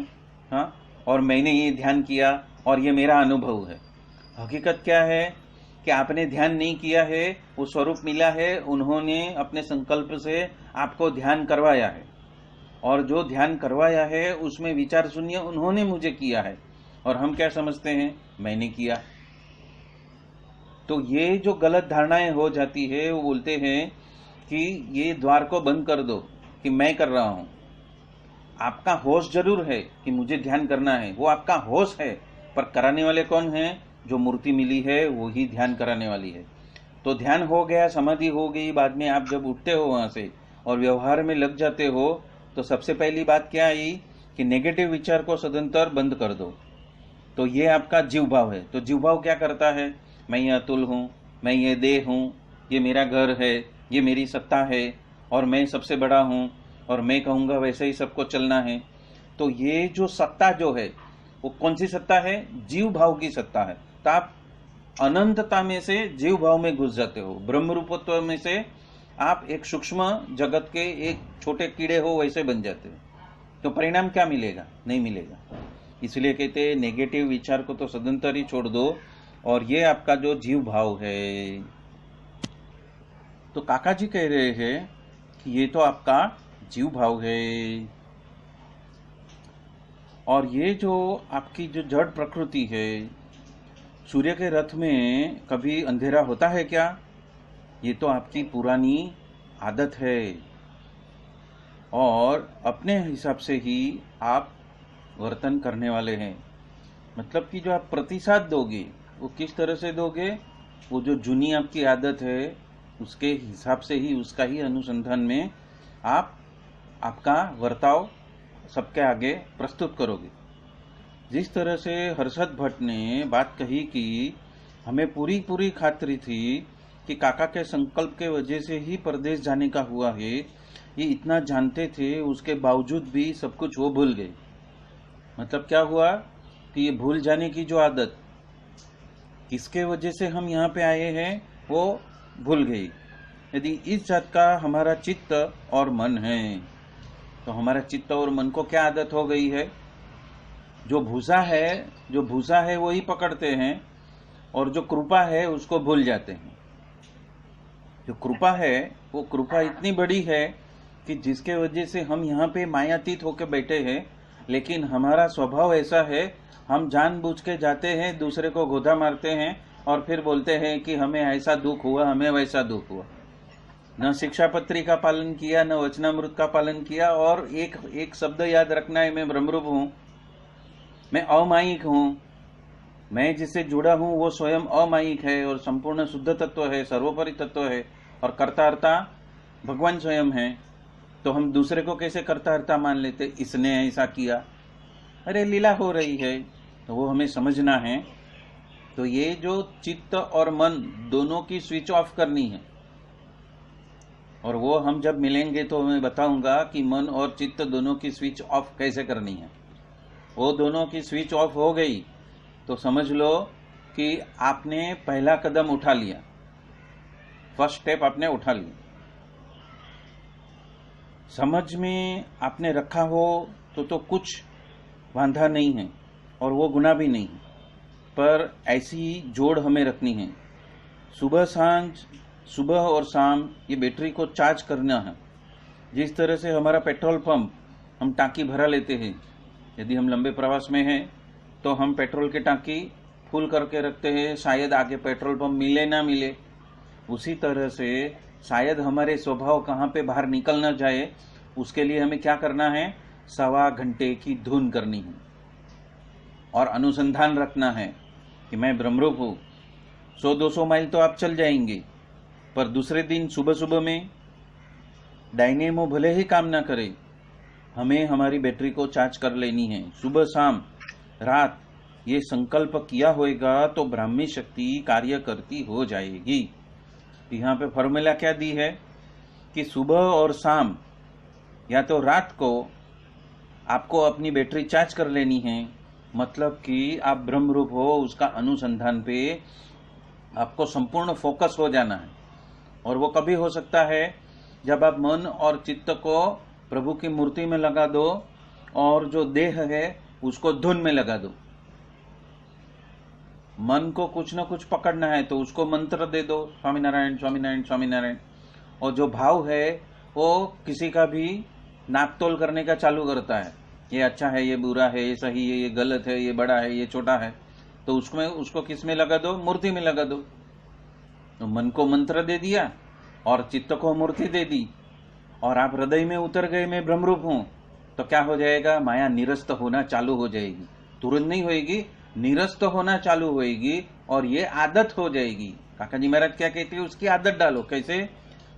हाँ, और मैंने ये ध्यान किया और ये मेरा अनुभव है। हकीकत क्या है कि आपने ध्यान नहीं किया है, वो स्वरूप मिला है, उन्होंने अपने संकल्प से आपको ध्यान करवाया है, और जो ध्यान करवाया है उसमें विचार शून्य उन्होंने मुझे किया है, और हम क्या समझते हैं? मैंने किया। तो ये जो गलत धारणाएं हो जाती है, वो बोलते हैं कि ये द्वार को बंद कर दो कि मैं कर रहा हूं। आपका होश जरूर है कि मुझे ध्यान करना है, वो आपका होश है, पर कराने वाले कौन हैं? जो मूर्ति मिली है वो ही ध्यान कराने वाली है। तो ध्यान हो गया, समाधि हो गई, बाद में आप जब उठते हो वहां से और व्यवहार में लग जाते हो, तो सबसे पहली बात क्या आई कि नेगेटिव विचार को सदंतर बंद कर दो। तो ये आपका जीव भाव है। तो जीव भाव क्या करता है? मैं ये अतुल हूं, मैं ये देह हूं, ये मेरा घर है, ये मेरी सत्ता है, और मैं सबसे बड़ा हूं, और मैं कहूंगा वैसे ही सबको चलना है। तो ये जो सत्ता जो है वो कौन सी सत्ता है? जीव भाव की सत्ता है। तो आप अनंतता में से जीव भाव में घुस जाते हो। ब्रह्म रूपत्व में से आप एक सूक्ष्म जगत के एक छोटे कीड़े हो वैसे बन जाते हो। तो परिणाम क्या मिलेगा? नहीं मिलेगा। इसलिए कहते हैं नेगेटिव विचार को तो सदंतर ही छोड़ दो, और ये आपका जो जीव भाव है। तो काका जी कह रहे हैं कि ये तो आपका जीव भाव है, और ये जो आपकी जो जड़ प्रकृति है, सूर्य के रथ में कभी अंधेरा होता है क्या? ये तो आपकी पुरानी आदत है, और अपने हिसाब से ही आप वर्तन करने वाले हैं। मतलब कि जो आप प्रतिसाद दोगे वो किस तरह से दोगे? वो जो जूनी आपकी आदत है उसके हिसाब से ही, उसका ही अनुसंधान में आप आपका वर्ताव सबके आगे प्रस्तुत करोगे। जिस तरह से हर्षद भट्ट ने बात कही कि हमें पूरी पूरी खातरी थी कि काका के संकल्प के वजह से ही परदेश जाने का हुआ है, ये इतना जानते थे, उसके बावजूद भी सब कुछ वो भूल गए। मतलब क्या हुआ कि ये भूल जाने की जो आदत, किसके वजह से हम यहाँ पे आए हैं, वो भूल गई। यदि इस जात का हमारा चित्त और मन है, तो हमारा चित्त और मन को क्या आदत हो गई है? जो भूसा है वो ही पकड़ते हैं, और जो कृपा है उसको भूल जाते हैं। जो कृपा है वो कृपा इतनी बड़ी है कि जिसके वजह से हम यहाँ पे मायातीत होकर बैठे हैं, लेकिन हमारा स्वभाव ऐसा है, हम जानबूझ के जाते हैं, दूसरे को गोधा मारते हैं, और फिर बोलते हैं कि हमें ऐसा दुख हुआ, हमें वैसा दुख हुआ। न शिक्षा पत्री का पालन किया, न वचनामृत का पालन किया, और एक शब्द याद रखना है, मैं ब्रह्मरूप हूं, मैं अमायिक हूं, मैं जिससे जुड़ा हूं वो स्वयं अमायिक है और संपूर्ण शुद्ध तत्व है, सर्वोपरि तत्व है, और कर्ता भगवान स्वयं है। तो हम दूसरे को कैसे कर्ता मान लेते? इसने ऐसा किया, अरे लीला हो रही है, तो वो हमें समझना है। तो ये जो चित्त और मन दोनों की स्विच ऑफ करनी है, और वो हम जब मिलेंगे तो मैं बताऊंगा कि मन और चित्त दोनों की स्विच ऑफ कैसे करनी है। वो दोनों की स्विच ऑफ हो गई तो समझ लो कि आपने पहला कदम उठा लिया, फर्स्ट स्टेप आपने उठा लिया। समझ में आपने रखा हो तो कुछ वांधा नहीं है, और वो गुनाह भी नहीं है, पर ऐसी जोड़ हमें रखनी है। सुबह और शाम ये बैटरी को चार्ज करना है। जिस तरह से हमारा पेट्रोल पंप, हम टांकी भरा लेते हैं, यदि हम लंबे प्रवास में हैं तो हम पेट्रोल की टांकी फुल करके रखते हैं, शायद आगे पेट्रोल पंप मिले ना मिले। उसी तरह से शायद हमारे स्वभाव कहाँ पे बाहर निकल ना जाए, उसके लिए हमें क्या करना है, 1.25 घंटे की धुन करनी है और अनुसंधान रखना है कि मैं ब्रह्मरूप हूँ। 100-200 माइल तो आप चल जाएंगे, पर दूसरे दिन सुबह सुबह में डायनेमो भले ही काम ना करे, हमें हमारी बैटरी को चार्ज कर लेनी है। सुबह शाम रात ये संकल्प किया होगा तो ब्राह्मी शक्ति कार्य करती हो जाएगी। यहाँ पे फॉर्मूला क्या दी है कि सुबह और शाम या तो रात को आपको अपनी बैटरी चार्ज कर लेनी है, मतलब कि आप ब्रह्मरूप हो, उसका अनुसंधान पे आपको संपूर्ण फोकस हो जाना है। और वो कभी हो सकता है जब आप मन और चित्त को प्रभु की मूर्ति में लगा दो और जो देह है उसको धुन में लगा दो। मन को कुछ न कुछ पकड़ना है तो उसको मंत्र दे दो, स्वामीनारायण स्वामीनारायण स्वामीनारायण। और जो भाव है वो किसी का भी नापतोल करने का चालू करता है, ये अच्छा है, ये बुरा है, ये सही है, ये गलत है, ये बड़ा है, ये छोटा है, तो उसको किस में लगा दो, मूर्ति में लगा दो। तो मन को मंत्र दे दिया और चित्त को मूर्ति दे दी और आप हृदय में उतर गए, मैं ब्रह्मरूप हूं, तो क्या हो जाएगा, माया निरस्त होना चालू हो जाएगी। तुरंत नहीं होएगी, निरस्त होना चालू होएगी और ये आदत हो जाएगी। काका जी महाराज क्या कहते हैं, उसकी आदत डालो। कैसे,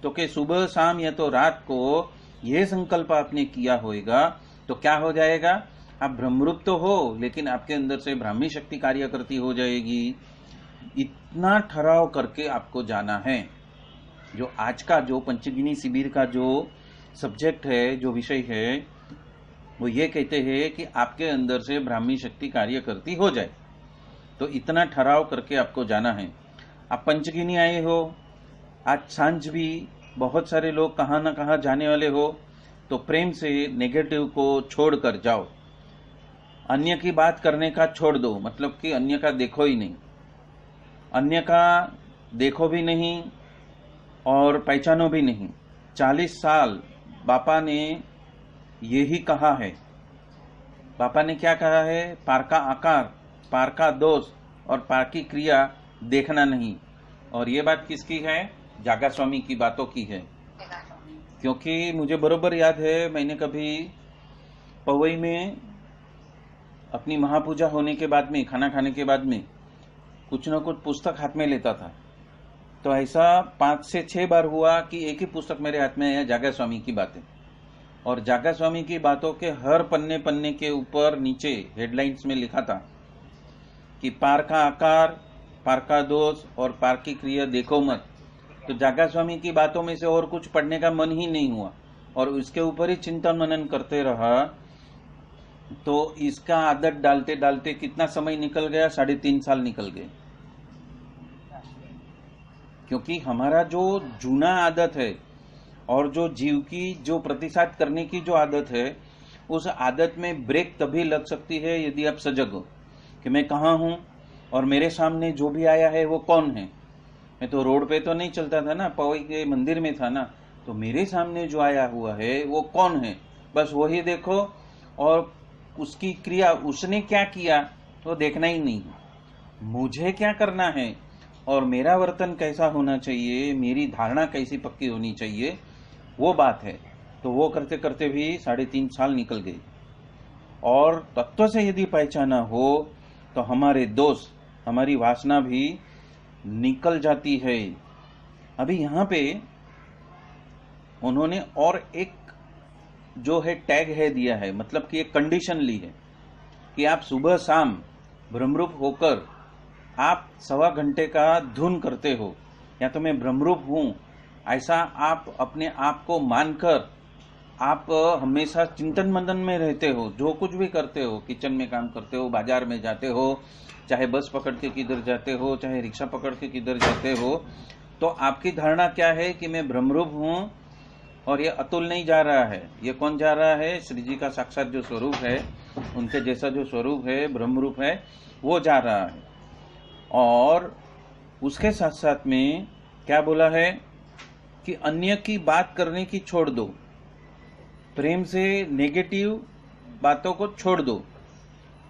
तो कि सुबह शाम या तो रात को ये संकल्प आपने किया होगा तो क्या हो जाएगा, आप ब्रह्मरूप तो हो लेकिन आपके अंदर से ब्राह्मी शक्ति कार्य करती हो जाएगी। इतना ठहराव करके आपको जाना है। जो आज का जो पंचगिनी शिविर का जो सब्जेक्ट है, जो विषय है, वो ये कहते हैं कि आपके अंदर से ब्राह्मी शक्ति कार्य करती हो जाए, तो इतना ठहराव करके आपको जाना है। आप पंचगिनी आए हो, आज सांझ भी बहुत सारे लोग कहाँ ना कहाँ जाने वाले हो, तो प्रेम से नेगेटिव को छोड़कर जाओ। अन्य की बात करने का छोड़ दो, मतलब कि अन्य का देखो ही नहीं, अन्य का देखो भी नहीं और पहचानो भी नहीं। 40 साल बापा ने यही कहा है। बापा ने क्या कहा है, पार का आकार, पार का दोष और पार की क्रिया देखना नहीं। और ये बात किसकी है, जागा स्वामी की बातों की है। क्योंकि मुझे बरोबर याद है, मैंने कभी पवई में अपनी महापूजा होने के बाद में, खाना खाने के बाद में कुछ न कुछ पुस्तक हाथ में लेता था, तो ऐसा 5 से 6 बार हुआ कि एक ही पुस्तक मेरे हाथ में आया, जागा स्वामी की बातें। और जागा स्वामी की बातों के हर पन्ने पन्ने के ऊपर नीचे हेडलाइंस में लिखा था कि पार का आकार, पार का दोष और पार की क्रिया देखो मत। तो जागा स्वामी की बातों में से और कुछ पढ़ने का मन ही नहीं हुआ और उसके ऊपर ही चिंतन मनन करते रहा। तो इसका आदत डालते डालते कितना समय निकल गया, 3.5 साल निकल गए। क्योंकि हमारा जो जूना आदत है और जो जीव की जो प्रतिसाद करने की जो आदत है, उस आदत में ब्रेक तभी लग सकती है यदि आप सजग हो कि मैं कहाँ हूँ और मेरे सामने जो भी आया है वो कौन है। मैं तो रोड पे तो नहीं चलता था ना, पवई के मंदिर में था ना, तो मेरे सामने जो आया हुआ है वो कौन है, बस वही देखो और उसकी क्रिया, उसने क्या किया तो देखना ही नहीं। मुझे क्या करना है और मेरा वर्तन कैसा होना चाहिए, मेरी धारणा कैसी पक्की होनी चाहिए, वो बात है। तो वो करते करते भी 3.5 साल निकल गए। और तत्व से यदि पहचाना हो तो हमारे दोष, हमारी वासना भी निकल जाती है। अभी यहाँ पे उन्होंने और एक जो है टैग है दिया है, मतलब कि एक कंडीशन ली है कि आप सुबह शाम ब्रह्मरूप होकर आप 1.25 घंटे का धुन करते हो, या तो मैं ब्रह्मरूप हूं ऐसा आप अपने आप को मानकर आप हमेशा चिंतन मंथन में रहते हो। जो कुछ भी करते हो, किचन में काम करते हो, बाजार में जाते हो, चाहे बस पकड़ के किधर जाते हो, चाहे रिक्शा पकड़ के किधर जाते हो, तो आपकी धारणा क्या है कि मैं ब्रह्मरूप हूं और ये अतुल नहीं जा रहा है। ये कौन जा रहा है, श्री जी का साक्षात जो स्वरूप है, उनके जैसा जो स्वरूप है, ब्रह्मरूप है, वो जा रहा है। और उसके साथ साथ में क्या बोला है कि अन्य की बात करने की छोड़ दो। प्रेम से नेगेटिव बातों को छोड़ दो,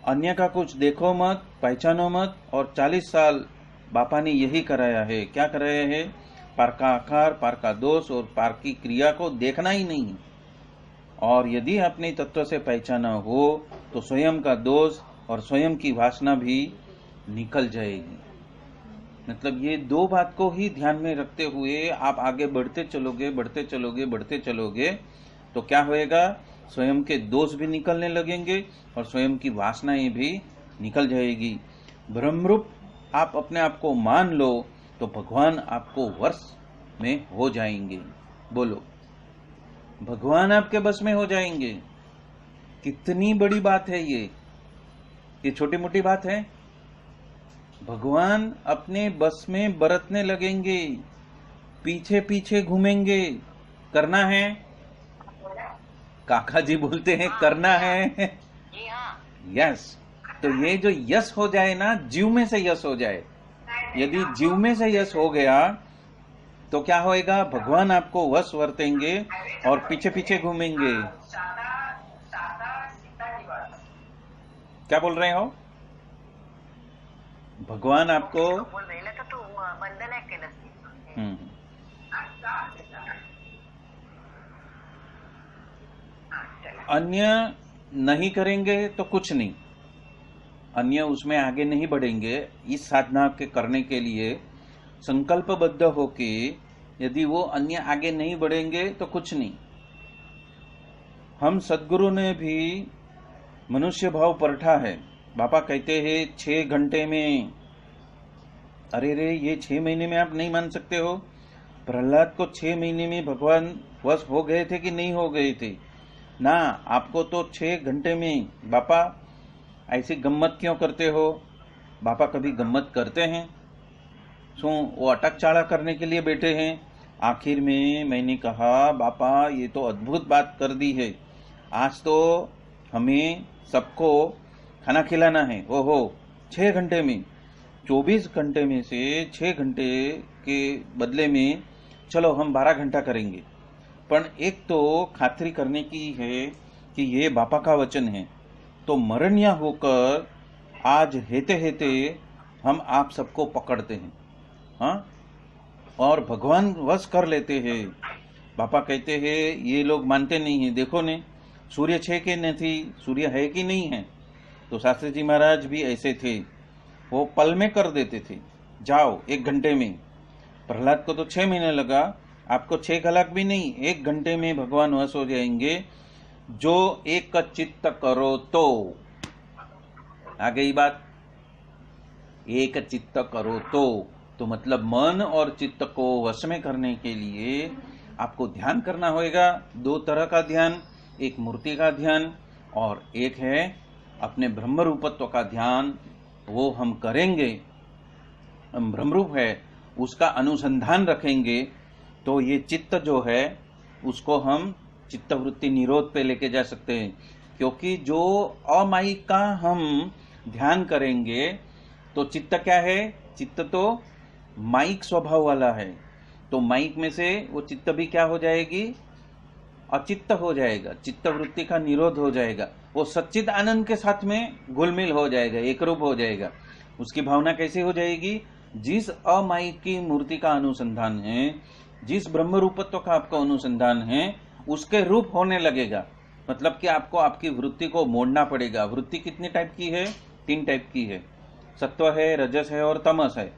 अन्य का कुछ देखो मत, पहचानो मत। और 40 साल बापा ने यही कराया है। क्या कराया है? पार का आकार, पार का दोष और पार की क्रिया को देखना ही नहीं। और यदि अपने तत्व से पहचाना हो तो स्वयं का दोष और स्वयं की वासना भी निकल जाएगी। मतलब ये दो बात को ही ध्यान में रखते हुए आप आगे बढ़ते चलोगे, बढ़ते चलोगे, बढ़ते चलोगे तो क्या होएगा? स्वयं के दोष भी निकलने लगेंगे और स्वयं की वासनाएं भी निकल जाएगी। ब्रह्मरूप आप अपने आप को मान लो तो भगवान आपको वश में हो जाएंगे। बोलो, भगवान आपके बस में हो जाएंगे। कितनी बड़ी बात है ये छोटी मोटी बात है। भगवान अपने बस में बरतने लगेंगे, पीछे पीछे घूमेंगे। करना है? काका जी बोलते हैं करना है। यस। तो ये जो यस हो जाए ना, जीव में से यस हो जाए। यदि जीव में से यस हो गया तो क्या होएगा? भगवान आपको वश वर्तेंगे और पीछे पीछे घूमेंगे। क्या बोल रहे हो? भगवान आपको अन्य नहीं करेंगे तो कुछ नहीं, अन्य उसमें आगे नहीं बढ़ेंगे। इस साधना के करने के लिए संकल्पबद्ध होके यदि वो अन्य आगे नहीं बढ़ेंगे तो कुछ नहीं। हम सद्गुरु ने भी मनुष्य भाव परखा है। बापा कहते हैं 6 घंटे में। अरे रे, ये 6 महीने में आप नहीं मान सकते हो। प्रहलाद को 6 महीने में भगवान वश हो गए थे कि नहीं हो गए थे? ना, आपको तो 6 घंटे में। बापा ऐसी गम्मत क्यों करते हो? बापा कभी गम्मत करते हैं? सो वो अटक चाड़ा करने के लिए बैठे हैं। आखिर में मैंने कहा बापा ये तो अद्भुत बात कर दी है। आज तो हमें सबको खाना खिलाना है। ओहो, 6 घंटे में। 24 घंटे में से 6 घंटे के बदले में चलो हम 12 घंटा करेंगे। पर एक तो खातरी करने की है कि ये बापा का वचन है। तो मरनिया होकर आज हेते हेते हम आप सबको पकड़ते हैं, हाँ, और भगवान वश कर लेते हैं। बापा कहते हैं ये लोग मानते नहीं है। देखो ने, सूर्य छे के नहीं, सूर्य है कि नहीं है? तो शास्त्री जी महाराज भी ऐसे थे, वो पल में कर देते थे। जाओ 1 घंटे में। प्रहलाद को तो 6 महीने लगा, आपको 6 कलाक भी नहीं, 1 घंटे में भगवान वश हो जाएंगे। जो एक चित्त करो तो, आ गई बात। एक चित्त करो तो मतलब मन और चित्त को वश में करने के लिए आपको ध्यान करना होगा। 2 तरह का ध्यान, एक मूर्ति का ध्यान और एक है अपने ब्रह्म रूपत्व का ध्यान। वो हम करेंगे, हम ब्रह्मरूप है उसका अनुसंधान रखेंगे तो ये चित्त जो है उसको हम चित्तवृत्ति निरोध पे लेके जा सकते हैं। क्योंकि जो अमायिक का हम ध्यान करेंगे तो चित्त क्या है? चित्त तो माइक स्वभाव वाला है। तो माइक में से वो चित्त भी क्या हो जाएगी? अचित्त हो जाएगा। चित्तवृत्ति का निरोध हो जाएगा। वो सच्चिद आनंद के साथ में घुलमिल हो जाएगा, एक रूप हो जाएगा। उसकी भावना कैसे हो जाएगी? जिस अमायिक की मूर्ति का अनुसंधान है, जिस ब्रह्म रूपत्व का आपका अनुसंधान है, उसके रूप होने लगेगा। मतलब कि आपको आपकी वृत्ति को मोड़ना पड़ेगा। वृत्ति कितनी टाइप की है? 3 टाइप की है। सत्व है, रजस है और तमस है।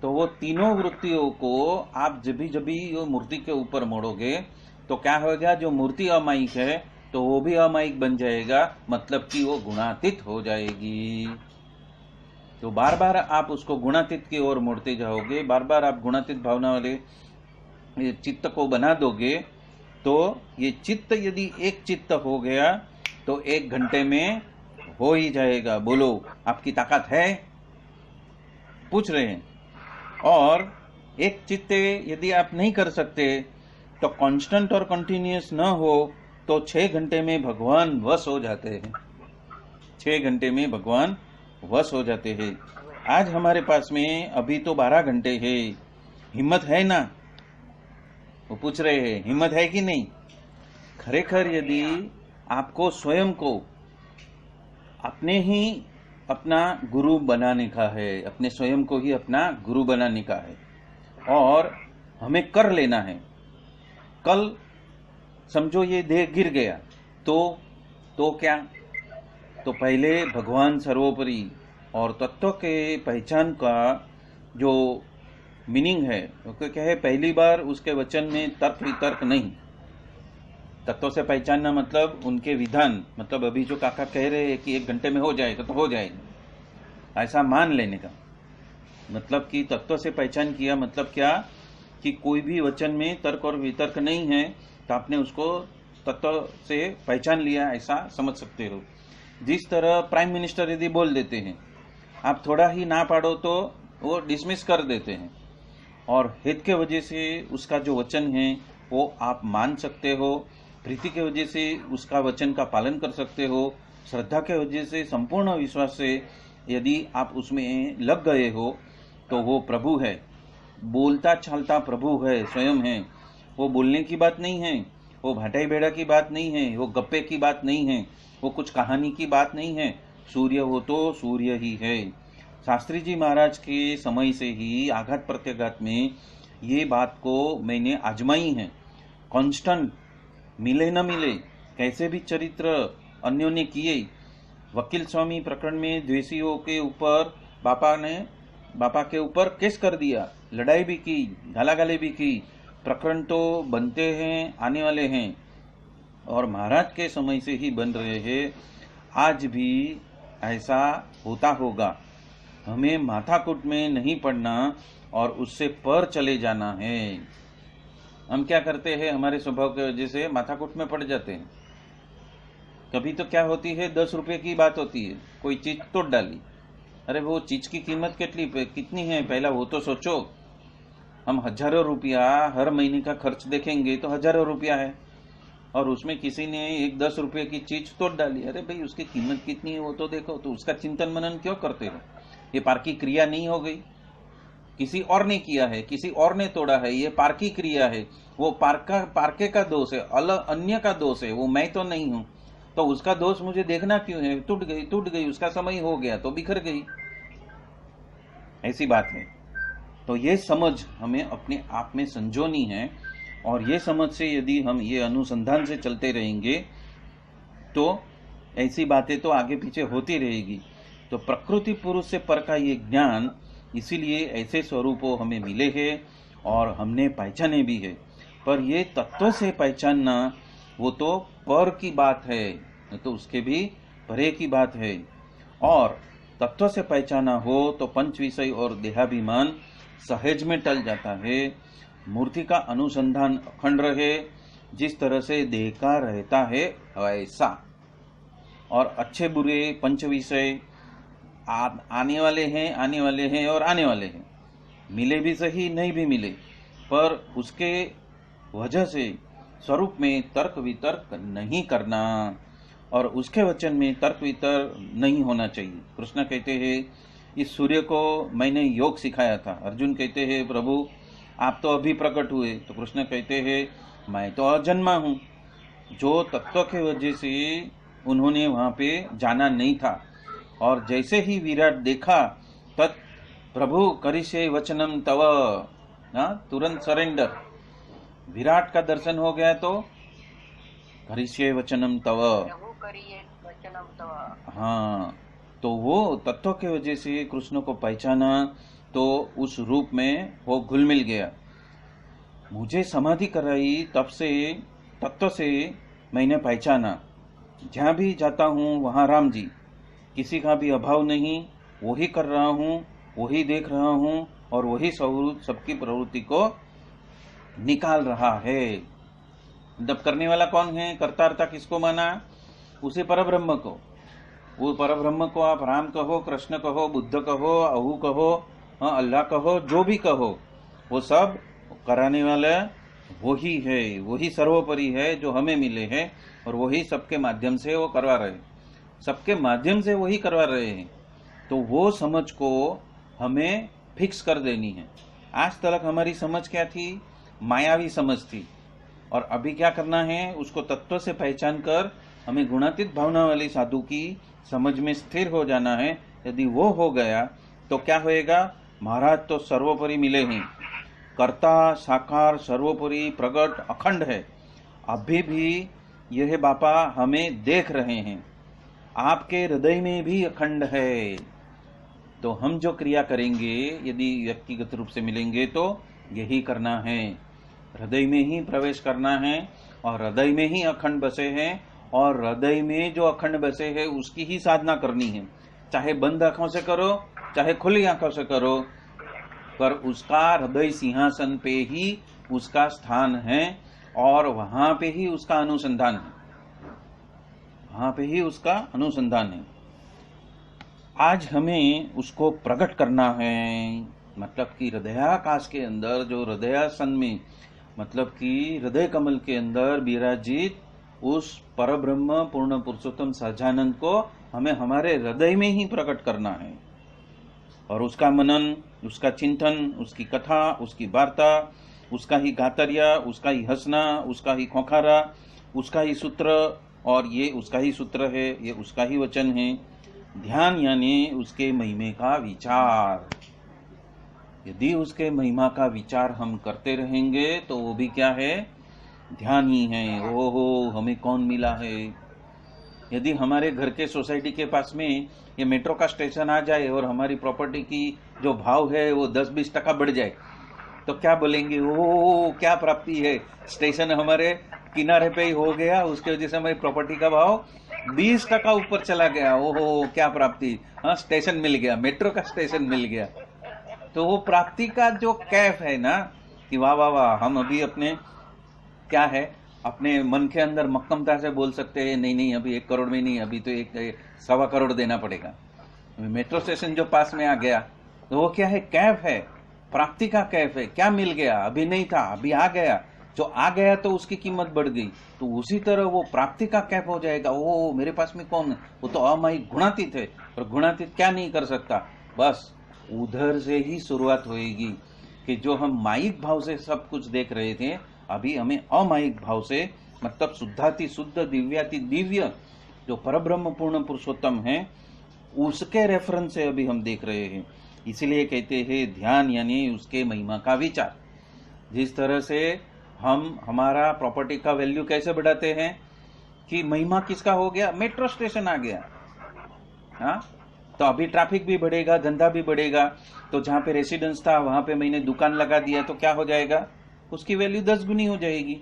तो वो तीनों वृत्तियों को आप जब भी वो मूर्ति के ऊपर मोड़ोगे तो क्या होगा? जो मूर्ति अमायिक है तो वो भी अमायिक बन जाएगा, मतलब कि वो गुणातीत हो जाएगी। तो बार बार आप उसको गुणातीत की ओर मोड़ते जाओगे, बार बार आप गुणातीत भावना वाले चित्त को बना दोगे तो ये चित्त यदि एक चित्त हो गया तो 1 घंटे में हो ही जाएगा। बोलो, आपकी ताकत है? पूछ रहे हैं। और एक चित्त यदि आप नहीं कर सकते तो कांस्टेंट और कंटिन्यूअस न हो तो 6 घंटे में भगवान वश हो जाते हैं। 6 घंटे में भगवान वश हो जाते हैं। आज हमारे पास में अभी तो 12 घंटे है। हिम्मत है ना? वो पूछ रहे हैं हिम्मत है कि नहीं? खरेखर यदि आपको स्वयं को अपने ही अपना गुरु बनाने का है, अपने स्वयं को ही अपना गुरु बनाने का है और हमें कर लेना है। कल समझो ये देह गिर गया तो क्या? तो पहले भगवान सर्वोपरि और तत्व के पहचान का जो मीनिंग है वो क्या है? पहली बार उसके वचन में तर्क वितर्क नहीं। तत्व से पहचानना मतलब उनके विधान, मतलब अभी जो काका कह रहे हैं कि 1 घंटे में हो जाएगा तो हो जाएगा, ऐसा मान लेने का मतलब कि तत्व से पहचान किया मतलब क्या कि कोई भी वचन में तर्क और वितर्क नहीं है तो आपने उसको तत्व से पहचान लिया, ऐसा समझ सकते हो। जिस तरह प्राइम मिनिस्टर यदि बोल देते हैं, आप थोड़ा ही ना पाड़ो तो वो डिसमिस कर देते हैं और हित के वजह से उसका जो वचन है वो आप मान सकते हो, प्रीति के वजह से उसका वचन का पालन कर सकते हो, श्रद्धा के वजह से संपूर्ण विश्वास से यदि आप उसमें लग गए हो तो वो प्रभु है, बोलता चालता प्रभु है, स्वयं है। वो बोलने की बात नहीं है, वो भाटाई बेड़ा की बात नहीं है, वो गप्पे की बात नहीं है, वो कुछ कहानी की बात नहीं है। सूर्य हो तो सूर्य ही है। शास्त्री जी महाराज के समय से ही आघात प्रत्याघात में ये बात को मैंने आजमाई है। कांस्टेंट, मिले न मिले, कैसे भी चरित्र अन्यों ने किए। वकील स्वामी प्रकरण में द्वेषियों के ऊपर बापा के ऊपर केस कर दिया, लड़ाई भी की, गालागाली भी की। प्रकरण तो बनते हैं, आने वाले हैं और महाराज के समय से ही बन रहे हैं। आज भी ऐसा होता होगा। हमें माथाकूट में नहीं पड़ना और उससे पर चले जाना है। हम क्या करते हैं, हमारे स्वभाव की वजह से माथाकूट में पड़ जाते हैं। कभी तो क्या होती है, 10 रुपये की बात होती है, कोई चीज तोड़ डाली, अरे वो चीज की कीमत कितनी है पहला वो तो सोचो। हम हजारों रुपया हर महीने का खर्च देखेंगे तो हजारों रुपया है और उसमें किसी ने एक 10 रुपये की चीज तोड़ डाली, अरे भाई उसकी कीमत कितनी है वो तो देखो। तो उसका चिंतन मनन क्यों करते हो? ये पार की क्रिया नहीं हो गई, किसी और ने किया है, किसी और ने तोड़ा है, ये पार की क्रिया है। वो पारके का दोष है, अन्य का दोष है, वो मैं तो नहीं हूं। तो उसका दोष मुझे देखना क्यों है? टूट गई, उसका समय हो गया तो बिखर गई, ऐसी बात है। तो ये समझ हमें अपने आप में संजोनी है और ये समझ से यदि हम ये अनुसंधान से चलते रहेंगे तो ऐसी बातें तो आगे पीछे होती रहेगी। तो प्रकृति पुरुष से पर का ये ज्ञान, इसीलिए ऐसे स्वरूपों हमें मिले हैं और हमने पहचाने भी है। पर ये तत्व से पहचानना वो तो पर की बात है, तो उसके भी परे की बात है। और तत्व से पहचाना हो तो पंच विषय और देहाभिमान सहज में टल जाता है। मूर्ति का अनुसंधान अखंड रहे, जिस तरह से देह का रहता है वैसा। और अच्छे बुरे पंच विषय आने वाले हैं और आने वाले हैं, मिले भी सही नहीं भी मिले, पर उसके वजह से स्वरूप में तर्क वितर्क नहीं करना और उसके वचन में तर्क वितर्क नहीं होना चाहिए। कृष्ण कहते हैं इस सूर्य को मैंने योग सिखाया था। अर्जुन कहते हैं प्रभु आप तो अभी प्रकट हुए। तो कृष्ण कहते हैं मैं तो अजन्मा हूँ। जो तत्व के वजह से उन्होंने वहां पे जाना नहीं था और जैसे ही विराट देखा तत् प्रभु करिष्ये वचनम तव, तुरंत सरेंडर। विराट का दर्शन हो गया तो करिष्ये वचनम तव, हाँ। तो वो तत्व के वजह से कृष्ण को पहचाना तो उस रूप में वो घुल मिल गया। मुझे समाधि कराई तब से तत्व से मैंने पहचाना। जहाँ भी जाता हूँ वहाँ राम जी, किसी का भी अभाव नहीं, वही कर रहा हूँ, वही देख रहा हूँ और वही सबकी प्रवृत्ति को निकाल रहा है। जब करने वाला कौन है? कर्ता किसको माना? उसे परब्रह्म को। वो परब्रह्म को आप राम कहो, कृष्ण कहो, बुद्ध कहो, अहू कहो, अल्लाह कहो, जो भी कहो, वो सब कराने वाला वही है, वही सर्वोपरि है जो हमें मिले हैं और वही सबके माध्यम से वो करवा रहे हैं, सबके माध्यम से वही करवा रहे हैं। तो वो समझ को हमें फिक्स कर देनी है। आज तक हमारी समझ क्या थी? मायावी समझ थी। और अभी क्या करना है, उसको तत्व से पहचान कर हमें गुणातीत भावना वाली साधु की समझ में स्थिर हो जाना है। यदि वो हो गया तो क्या होएगा, महाराज तो सर्वोपरि मिले हैं, कर्ता साकार सर्वोपरि प्रगट अखंड है, अभी भी यह बापा हमें देख रहे हैं, आपके हृदय में भी अखंड है। तो हम जो क्रिया करेंगे यदि व्यक्तिगत रूप से मिलेंगे तो यही करना है, हृदय में ही प्रवेश करना है और हृदय में ही अखंड बसे हैं, और हृदय में जो अखंड बसे है उसकी ही साधना करनी है। चाहे बंद आंखों से करो चाहे खुली आंखों से करो, पर उसका हृदय सिंहासन पे ही उसका स्थान है और वहां पे ही उसका अनुसंधान है, वहां पे ही उसका अनुसंधान है। आज हमें उसको प्रकट करना है, मतलब कि हृदयाकाश के अंदर, जो हृदयासन में, मतलब कि हृदय कमल के अंदर विराजित उस परब्रह्म पूर्ण पुरुषोत्तम सच्चिदानंद को हमें हमारे हृदय में ही प्रकट करना है। और उसका मनन, उसका चिंतन, उसकी कथा, उसकी वार्ता, उसका ही गातरिया, उसका ही हंसना, उसका ही खोखारा, उसका ही सूत्र, और ये उसका ही सूत्र है, ये उसका ही वचन है। ध्यान यानी उसके महिमे का विचार। यदि उसके महिमा का विचार हम करते रहेंगे तो वो भी क्या है, ध्यान ही है। ओहो हमें कौन मिला है। यदि हमारे घर के सोसाइटी के पास में ये मेट्रो का स्टेशन आ जाए और हमारी प्रॉपर्टी की जो भाव है वो 10-20% बढ़ जाए तो क्या बोलेंगे, ओह क्या प्राप्ति है, स्टेशन हमारे किनारे पे ही हो गया, उसके वजह से हमारी प्रॉपर्टी का भाव 20% ऊपर चला गया, ओहो क्या प्राप्ति, हाँ स्टेशन मिल गया, मेट्रो का स्टेशन मिल गया। तो वो प्राप्ति का जो कैफ है ना कि वाह वाह वाह, हम अभी अपने क्या है, अपने मन के अंदर मक्कमता से बोल सकते हैं नहीं नहीं अभी 1 करोड़ में नहीं, अभी तो 1.25 करोड़ देना पड़ेगा। मेट्रो स्टेशन जो पास में आ गया तो वो क्या है, कैफ है, प्राप्ति का कैफ है। क्या मिल गया, अभी नहीं था अभी आ गया, जो आ गया तो उसकी कीमत बढ़ गई, तो उसी तरह वो प्राप्ति का कैफ हो जाएगा। वो मेरे पास में कौन है, वो तो अमायिक गुणातीत है, और गुणातीत क्या नहीं कर सकता। बस उधर से ही शुरुआत होएगी कि जो हम मायिक भाव से सब कुछ देख रहे थे, अभी हमें अमायिक भाव से, मतलब शुद्धाति शुद्ध दिव्याति दिव्य जो परब्रह्म पूर्ण पुरुषोत्तम है उसके रेफरेंस से अभी हम देख रहे हैं। इसीलिए कहते हैं ध्यान यानी उसके महिमा का विचार। जिस तरह से हम हमारा प्रॉपर्टी का वैल्यू कैसे बढ़ाते हैं कि महिमा किसका हो गया, मेट्रो स्टेशन आ गया, हाँ तो अभी ट्रैफिक भी बढ़ेगा, धंधा भी बढ़ेगा। तो जहां पे रेसिडेंस था वहां पे मैंने दुकान लगा दिया तो क्या हो जाएगा, उसकी वैल्यू 10 गुनी हो जाएगी।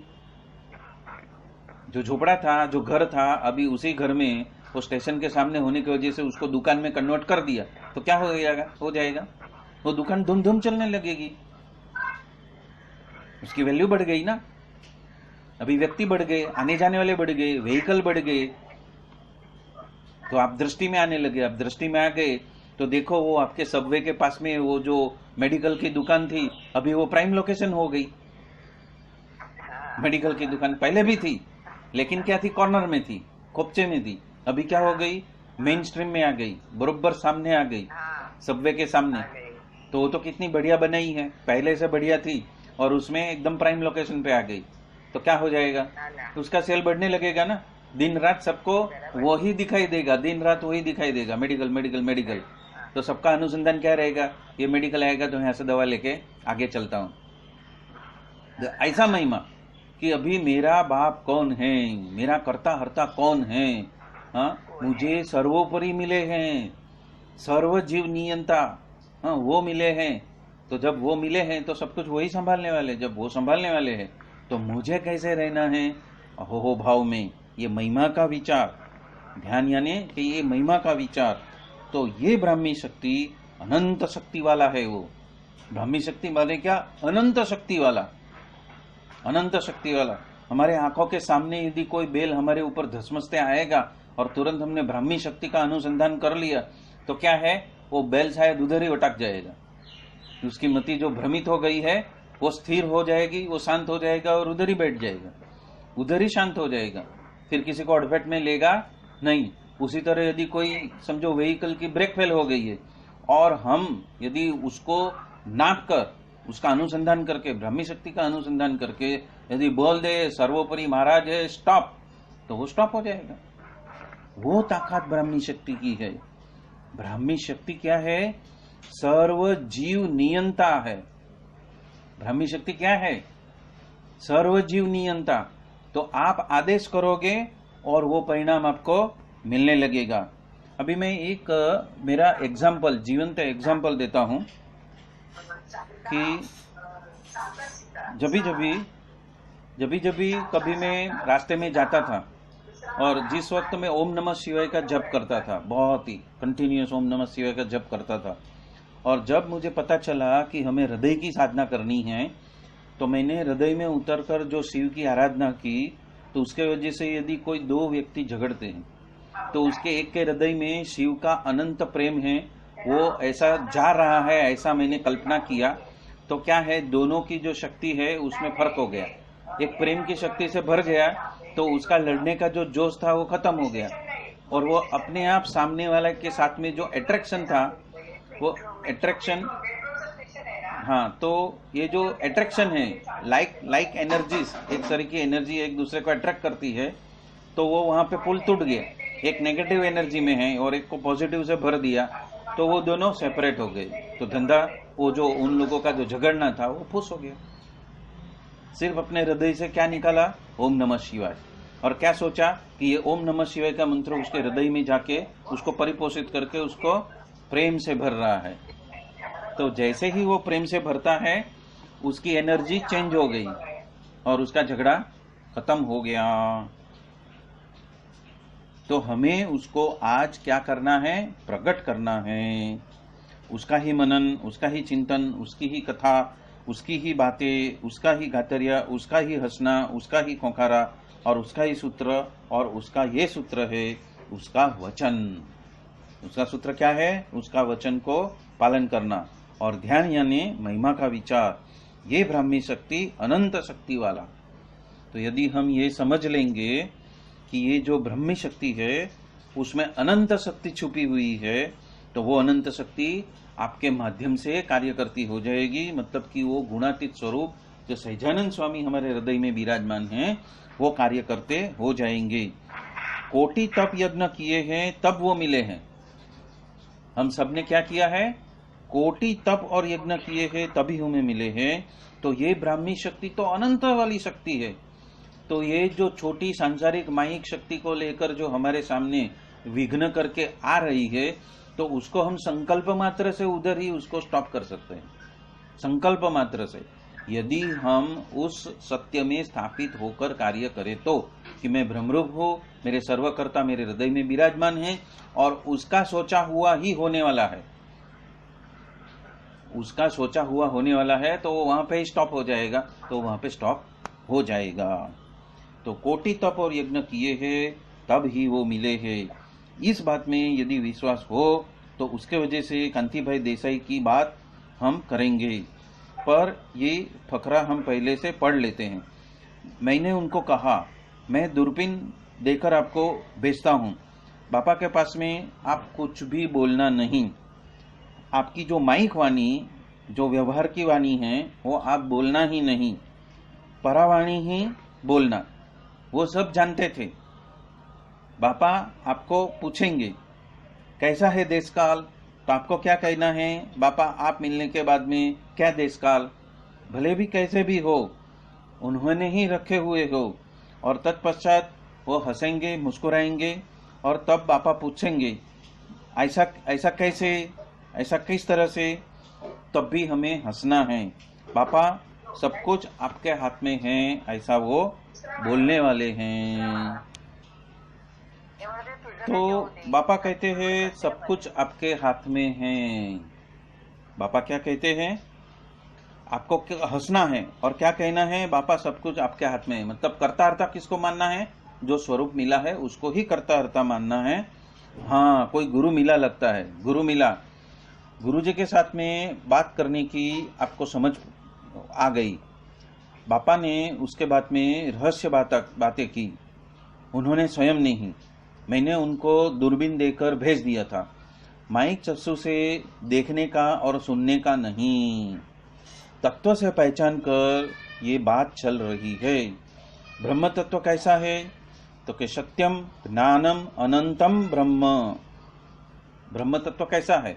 जो झोपड़ा था, जो घर था, अभी उसी घर में वो स्टेशन के सामने होने की वजह से उसको दुकान में कन्वर्ट कर दिया तो क्या हो जाएगा, वो दुकान धूम धूम चलने लगेगी, उसकी वैल्यू बढ़ गई ना। अभी व्यक्ति बढ़ गए, आने जाने वाले बढ़ गए, व्हीकल बढ़ गए, तो आप दृष्टि में आने लगे। आप दृष्टि में आ गए तो देखो वो आपके सबवे के पास में वो जो मेडिकल की दुकान थी अभी वो प्राइम लोकेशन हो गई। मेडिकल की दुकान पहले भी थी लेकिन क्या थी, कॉर्नर में थी, खोपचे में थी, अभी क्या हो गई, मेन स्ट्रीम में आ गई, बरोबर सामने आ गई, सबवे के सामने। तो वो तो कितनी बढ़िया बनाई है, पहले से बढ़िया थी और उसमें एकदम प्राइम लोकेशन पे आ गई, तो क्या हो जाएगा, उसका सेल बढ़ने लगेगा ना। दिन रात सबको वही दिखाई देगा, दिन रात वही दिखाई देगा, मेडिकल मेडिकल मेडिकल। तो सबका अनुसंधान क्या रहेगा, ये मेडिकल आएगा तो यहाँ से दवा लेके आगे चलता हूँ। ऐसा महिमा कि अभी मेरा बाप कौन है, मेरा कर्ता हर्ता कौन है, हाँ मुझे सर्वोपरि मिले हैं, सर्व जीव नियंता, हाँ वो मिले हैं। तो जब वो मिले हैं तो सब कुछ वही संभालने वाले, जब वो संभालने वाले हैं तो मुझे कैसे रहना है, हो भाव में। ये महिमा का विचार, ध्यान यानी कि ये महिमा का विचार। तो ये ब्राह्मी शक्ति अनंत शक्ति वाला है। वो ब्राह्मी शक्ति वाले क्या, अनंत शक्ति वाला, अनंत शक्ति वाला। हमारे आंखों के सामने यदि कोई बेल हमारे ऊपर धसमसते आएगा और तुरंत हमने ब्राह्मी शक्ति का अनुसंधान कर लिया तो क्या है, वो बेल शायद उधर ही अटक जाएगा। उसकी मति जो भ्रमित हो गई है वो स्थिर हो जाएगी, वो शांत हो जाएगा और उधर ही बैठ जाएगा, उधर ही शांत हो जाएगा, फिर किसी को अड़फेट में लेगा नहीं। उसी तरह यदि कोई समझो व्हीकल की ब्रेक फेल हो गई है और हम यदि उसको नाप कर उसका अनुसंधान करके, ब्राह्मी शक्ति का अनुसंधान करके यदि बोल दे सर्वोपरि महाराज है स्टॉप, तो वो स्टॉप हो जाएगा। वो ताकत ब्राह्मी शक्ति की है। ब्राह्मी शक्ति क्या है? सर्व जीव नियंता है। ब्राह्मी शक्ति क्या है? सर्व जीव नियंता। तो आप आदेश करोगे और वो परिणाम आपको मिलने लगेगा। अभी मैं एक मेरा एग्जाम्पल, जीवंत एग्जाम्पल देता हूं कि जभी कभी मैं रास्ते में जाता था और जिस वक्त मैं ओम नमः शिवाय का जप करता था, बहुत ही कंटिन्यूअस ओम नमः शिवाय का जप करता था, और जब मुझे पता चला कि हमें हृदय की साधना करनी है, तो मैंने हृदय में उतरकर जो शिव की आराधना की, तो उसके वजह से यदि कोई दो व्यक्ति झगड़ते हैं तो उसके एक के हृदय में शिव का अनंत प्रेम है, वो ऐसा जा रहा है, ऐसा मैंने कल्पना किया। तो क्या है, दोनों की जो शक्ति है उसमें फर्क हो गया। एक प्रेम की शक्ति से भर गया तो उसका लड़ने का जो जोश था वो खत्म हो गया, और वो अपने आप सामने वाले के साथ में जो अट्रैक्शन था, वो अट्रैक्शन, हाँ, तो ये जो अट्रैक्शन है, लाइक एनर्जीज, एक तरह की एनर्जी एक दूसरे को अट्रैक्ट करती है, तो वो वहां पे पुल टूट गया। एक नेगेटिव एनर्जी में है और एक को पॉजिटिव से भर दिया, तो वो दोनों सेपरेट हो गए। तो धंधा, वो जो उन लोगों का जो झगड़ना था वो फुस हो गया। सिर्फ अपने हृदय से क्या निकाला? ओम नमः शिवाय। और क्या सोचा कि ये ओम नमः शिवाय का मंत्र उसके हृदय में जाके उसको परिपोषित करके उसको प्रेम से भर रहा है। तो जैसे ही वो प्रेम से भरता है, उसकी एनर्जी चेंज हो गई और उसका झगड़ा खत्म हो गया। तो हमें उसको आज क्या करना है? प्रकट करना है। उसका ही मनन, उसका ही चिंतन, उसकी ही कथा, उसकी ही बातें, उसका ही गातरिया, उसका ही हंसना, उसका ही खोखारा, और उसका ही सूत्र, और उसका ये सूत्र है उसका वचन। उसका सूत्र क्या है? उसका वचन को पालन करना। और ध्यान यानी महिमा का विचार, ये ब्राह्मी शक्ति अनंत शक्ति वाला। तो यदि हम ये समझ लेंगे कि ये जो ब्रह्मी शक्ति है उसमें अनंत शक्ति छुपी हुई है, तो वो अनंत शक्ति आपके माध्यम से कार्य करती हो जाएगी। मतलब कि वो गुणातीत स्वरूप जो सहजानंद स्वामी हमारे हृदय में विराजमान हैं, वो कार्य करते हो जाएंगे। कोटि तप यज्ञ किए हैं तब वो मिले हैं। हम सब ने क्या किया है? कोटि तप और यज्ञ किए हैं तभी हमें मिले हैं। तो ये ब्राह्मी शक्ति तो अनंत वाली शक्ति है। तो ये जो छोटी सांसारिक माइक शक्ति को लेकर जो हमारे सामने विघ्न करके आ रही है, तो उसको हम संकल्प मात्र से उधर ही उसको स्टॉप कर सकते हैं। संकल्प मात्र से यदि हम उस सत्य में स्थापित होकर कार्य करें, तो कि मैं ब्रह्मरूप हूं, मेरे सर्वकर्ता मेरे हृदय में विराजमान है, और उसका सोचा हुआ ही होने वाला है, उसका सोचा हुआ होने वाला है, तो वो वहां पे ही स्टॉप हो जाएगा। तो वहां पे स्टॉप हो जाएगा। तो कोटि तप और यज्ञ किए हैं तब ही वो मिले हैं। इस बात में यदि विश्वास हो तो उसके वजह से कांति भाई देसाई की बात हम करेंगे। पर ये फकरा हम पहले से पढ़ लेते हैं। मैंने उनको कहा, मैं दूरबीन देकर आपको भेजता हूं, बापा के पास में आप कुछ भी बोलना नहीं। आपकी जो माइक वाणी, जो व्यवहार की वाणी है, वो आप बोलना ही नहीं, परावाणी ही बोलना। वो सब जानते थे। बापा आपको पूछेंगे कैसा है देश काल, तो आपको क्या कहना है? बापा आप मिलने के बाद में क्या देश काल, भले भी कैसे भी हो, उन्होंने ही रखे हुए हो। और तत्पश्चात वो हंसेंगे, मुस्कुराएंगे, और तब बापा पूछेंगे ऐसा कैसे, ऐसा किस तरह से, तब भी हमें हंसना है। बापा सब कुछ आपके हाथ में है, ऐसा वो बोलने वाले हैं। तो बापा कहते हैं सब कुछ आपके हाथ में है। बापा क्या कहते हैं? आपको हंसना है और क्या कहना है? बापा सब कुछ आपके हाथ में है। मतलब कर्ता हर्ता किसको मानना है? जो स्वरूप मिला है उसको ही कर्ता हर्ता मानना है। हाँ, कोई गुरु मिला लगता है, गुरु मिला, गुरु जी के साथ में बात करने की आपको समझ आ गई। बापा ने उसके बाद में रहस्य बातें की, उन्होंने स्वयं नहीं, मैंने उनको दूरबीन देकर भेज दिया था। माइक चक्षु से देखने का और सुनने का नहीं। तत्व से पहचान कर ये बात चल रही है। ब्रह्म तत्व कैसा है? तो कि सत्यम ज्ञानम अनंतम ब्रह्म। ब्रह्म तत्व कैसा है?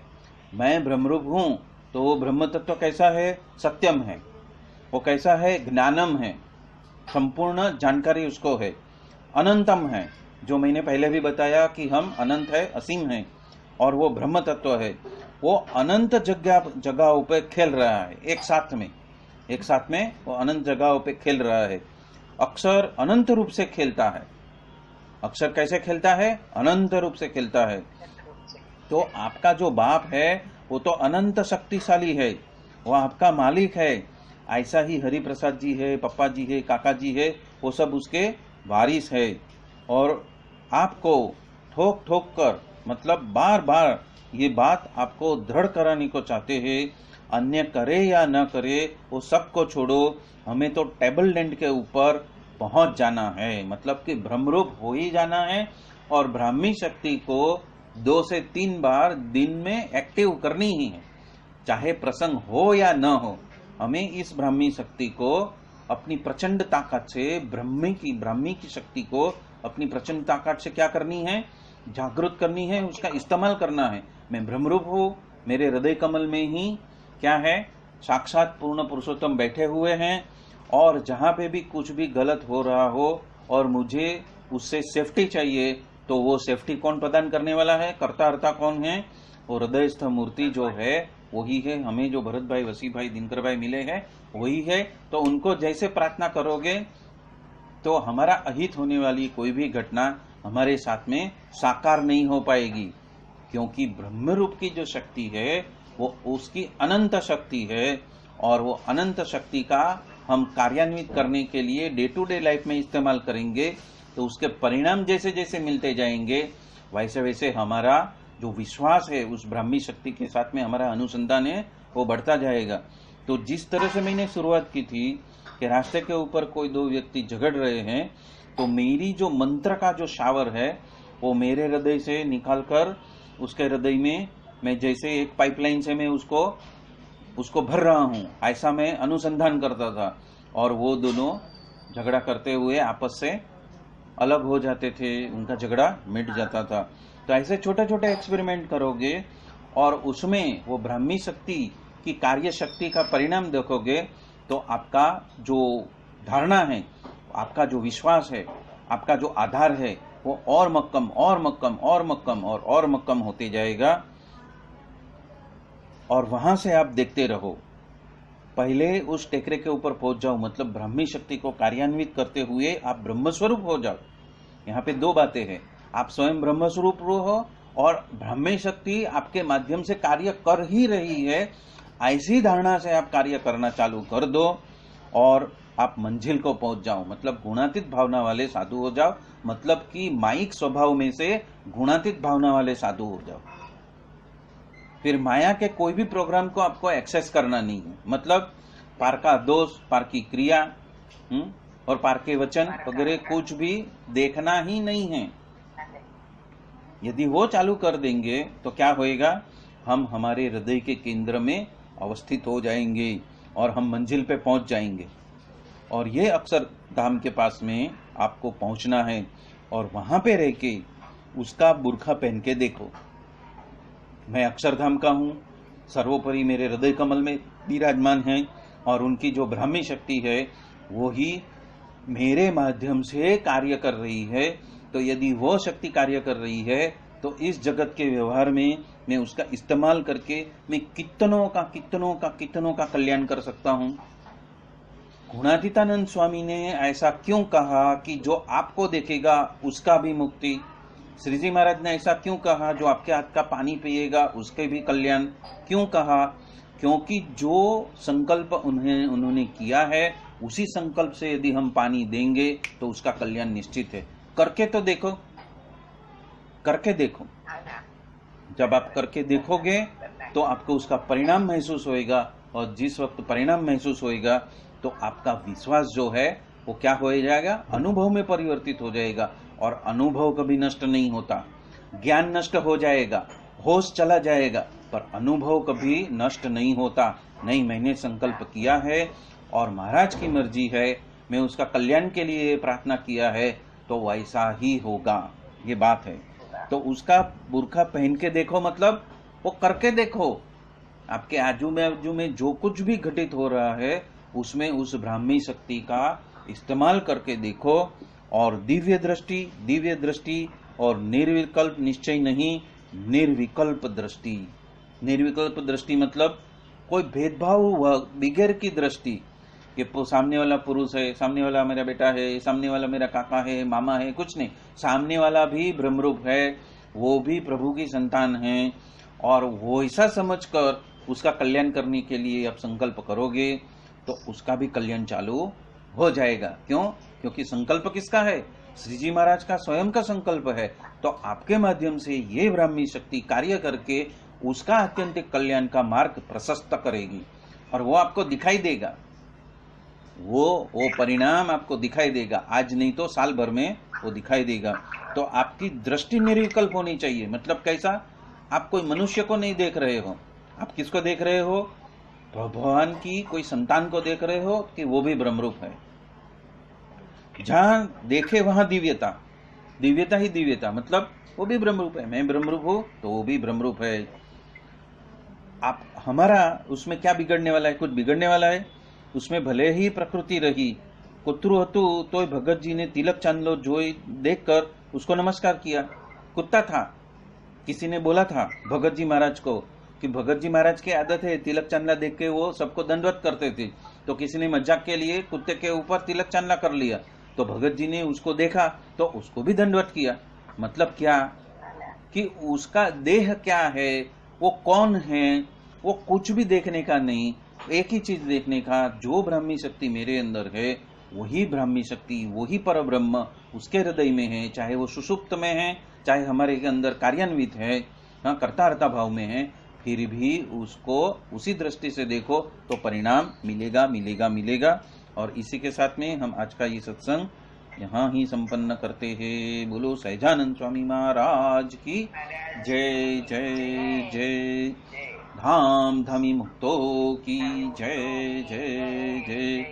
मैं ब्रह्मरूप हूं, तो वो ब्रह्म तत्व कैसा है? सत्यम है। वो कैसा है? ज्ञानम है, संपूर्ण जानकारी उसको है। अनंतम है, जो मैंने पहले भी बताया कि हम अनंत है, असीम है, और वो ब्रह्म तत्व है। वो अनंत जगहों पे खेल रहा है, एक साथ में वो अनंत जगहों पे खेल रहा है। अक्षर अनंत रूप से खेलता है। अक्षर कैसे खेलता है? अनंत रूप से खेलता है। तो आपका जो बाप है वो तो अनंत शक्तिशाली है, वो आपका मालिक है। ऐसा ही हरि प्रसाद जी है, पप्पा जी है, काका जी है, वो सब उसके वारिस है। और आपको ठोक ठोक कर, मतलब बार बार ये बात आपको दृढ़ कराने को चाहते हैं, अन्य करे या न करे वो सबको छोड़ो, हमें तो टेबल लैंड के ऊपर पहुंच जाना है, मतलब कि ब्रह्मरूप हो ही जाना है। और ब्राह्मी शक्ति को 2 से 3 बार दिन में एक्टिव करनी ही है, चाहे प्रसंग हो या न हो। हमें इस ब्राह्मी शक्ति को अपनी प्रचंड ताकत से, ब्राह्मी की शक्ति को अपनी प्रचंड ताकत से क्या करनी है? जागृत करनी है, उसका इस्तेमाल करना है। मैं ब्रह्मरूप हूं, मेरे हृदय कमल में ही क्या है? साक्षात पूर्ण पुरुषोत्तम बैठे हुए हैं। और जहां पे भी कुछ भी गलत हो रहा हो और मुझे उससे सेफ्टी चाहिए, तो वो सेफ्टी कौन प्रदान करने वाला है? कर्ता हर्ता कौन है? वो हृदयस्थ मूर्ति जो है वही है। हमें जो भरत भाई, वसी भाई, दिनकर भाई मिले हैं वही है। तो उनको जैसे प्रार्थना करोगे तो हमारा अहित होने वाली कोई भी घटना हमारे साथ में साकार नहीं हो पाएगी, क्योंकि ब्रह्म रूप की जो शक्ति है वो उसकी अनंत शक्ति है। और वो अनंत शक्ति का हम कार्यान्वित करने के लिए डे टू डे लाइफ में इस्तेमाल करेंगे, तो उसके परिणाम जैसे जैसे मिलते जाएंगे वैसे वैसे हमारा जो विश्वास है उस ब्राह्मी शक्ति के साथ में, हमारा अनुसंधान है, वो बढ़ता जाएगा। तो जिस तरह से मैंने शुरुआत की थी कि रास्ते के ऊपर कोई 2 व्यक्ति झगड़ रहे हैं, तो मेरी जो मंत्र का जो शावर है वो मेरे हृदय से निकालकर उसके हृदय में मैं जैसे एक पाइपलाइन से मैं उसको भर रहा हूं, ऐसा मैं अनुसंधान करता था। और वो दोनों झगड़ा करते हुए आपस से अलग हो जाते थे, उनका झगड़ा मिट जाता था। तो ऐसे छोटे छोटे एक्सपेरिमेंट करोगे और उसमें वो ब्राह्मी शक्ति की कार्य शक्ति का परिणाम देखोगे, तो आपका जो धारणा है, आपका जो विश्वास है, आपका जो आधार है, वो और मक्कम और मक्कम और मक्कम और मक्कम होते जाएगा। और वहां से आप देखते रहो, पहले उस टेकरे के ऊपर पहुंच जाओ, मतलब ब्राह्मी शक्ति को कार्यान्वित करते हुए आप ब्रह्मस्वरूप हो जाओ। यहाँ पे 2 बातें हैं, आप स्वयं ब्रह्मस्वरूप हो और ब्राह्मी शक्ति आपके माध्यम से कार्य कर ही रही है। ऐसी धारणा से आप कार्य करना चालू कर दो और आप मंजिल को पहुंच जाओ, मतलब गुणातीत भावना वाले साधु हो जाओ, मतलब कि माइक स्वभाव में से गुणातीत भावना वाले साधु हो जाओ। फिर माया के कोई भी प्रोग्राम को आपको एक्सेस करना नहीं है, मतलब पार का दोष, पार की क्रिया और पार के वचन वगैरह कुछ भी देखना ही नहीं है। यदि वो चालू कर देंगे तो क्या होएगा? हम हमारे हृदय के केंद्र में अवस्थित हो जाएंगे और हम मंजिल पे पहुंच जाएंगे। और ये अक्षरधाम के पास में आपको पहुंचना है और वहां पे रह के उसका बुर्खा पहन के देखो, मैं अक्षरधाम का हूं, सर्वोपरि मेरे हृदय कमल में विराजमान है और उनकी जो ब्राह्मी शक्ति है वो ही मेरे माध्यम से कार्य कर रही है। तो यदि वो शक्ति कार्य कर रही है तो इस जगत के व्यवहार में मैं उसका इस्तेमाल करके मैं कितनों का कल्याण कर सकता हूं। गुणातीतानंद स्वामी ने ऐसा क्यों कहा कि जो आपको देखेगा उसका भी मुक्ति? श्रीजी महाराज ने ऐसा क्यों कहा जो आपके हाथ का पानी पिएगा उसके भी कल्याण? क्यों कहा? क्योंकि जो संकल्प उन्होंने किया है उसी संकल्प से यदि हम पानी देंगे तो उसका कल्याण निश्चित है। करके तो देखो, करके देखो। जब आप करके देखोगे तो आपको उसका परिणाम महसूस होएगा और जिस वक्त परिणाम महसूस होएगा तो आपका विश्वास जो है वो क्या हो जाएगा? अनुभव में परिवर्तित हो जाएगा। और अनुभव कभी नष्ट नहीं होता, ज्ञान नष्ट हो जाएगा, होश चला जाएगा, पर अनुभव कभी नष्ट नहीं होता। नहीं, मैंने संकल्प किया है और महाराज की मर्जी है, मैं उसका कल्याण के लिए प्रार्थना किया है, तो वैसा ही होगा, ये बात है। तो उसका बुर्खा पहन के देखो, मतलब वो करके देखो। आपके आजू में जो कुछ भी घटित हो रहा है उसमें उस ब्राह्मी शक्ति का इस्तेमाल करके देखो। और दिव्य दृष्टि और निर्विकल्प निश्चय नहीं, निर्विकल्प दृष्टि। निर्विकल्प दृष्टि मतलब कोई भेदभाव बगैर की दृष्टि। ये सामने वाला पुरुष है, सामने वाला मेरा बेटा है, सामने वाला मेरा काका है, मामा है, कुछ नहीं। सामने वाला भी ब्रह्मरूप है, वो भी प्रभु की संतान है, और वो ऐसा समझकर उसका कल्याण करने के लिए आप संकल्प करोगे तो उसका भी कल्याण चालू हो जाएगा। क्यों? क्योंकि संकल्प किसका है? श्री जी महाराज का स्वयं का संकल्प है। तो आपके माध्यम से ये ब्राह्मी शक्ति कार्य करके उसका अत्यंतिक कल्याण का मार्ग प्रशस्त करेगी, और वो आपको दिखाई देगा, वो परिणाम आपको दिखाई देगा। आज नहीं तो साल भर में वो दिखाई देगा। तो आपकी दृष्टि निर्विकल्प होनी चाहिए। मतलब कैसा? आप कोई मनुष्य को नहीं देख रहे हो, आप किसको देख रहे हो? भगवान की कोई संतान को देख रहे हो कि वो भी ब्रह्मरूप है। जहां देखे वहां दिव्यता, दिव्यता ही दिव्यता, मतलब वो भी ब्रह्मरूप है। मैं ब्रह्मरूप हूं तो वो भी ब्रह्मरूप है। आप हमारा उसमें क्या बिगड़ने वाला है? कुछ बिगड़ने वाला है? उसमें भले ही प्रकृति रही, कुत्रु हतु तो भगत जी ने तिलक चांदलो जोई देखकर उसको नमस्कार किया। कुत्ता था, किसी ने बोला था भगत जी महाराज को कि भगत जी महाराज की आदत है तिलक चांदला देख के वो सबको दंडवत करते थे। तो किसी ने मजाक के लिए कुत्ते के ऊपर तिलक चांदला कर लिया, तो भगत जी ने उसको देखा तो उसको भी दंडवत किया। मतलब क्या? कि उसका देह क्या है, वो कौन है, वो कुछ भी देखने का नहीं, एक ही चीज देखने का, जो ब्राह्मी शक्ति मेरे अंदर है वही ब्राह्मी शक्ति, वही परब्रह्म उसके हृदय में है। चाहे वो सुषुप्त में है, चाहे हमारे के अंदर कार्यान्वित है, हाँ, कर्ता भाव में है, फिर भी उसको उसी दृष्टि से देखो तो परिणाम मिलेगा मिलेगा मिलेगा। और इसी के साथ में हम आज का ये सत्संग यहाँ ही संपन्न करते हैं। बोलो सहजानंद स्वामी महाराज की जय जय जय। धाम धमी मुक्तो की जय जय जय।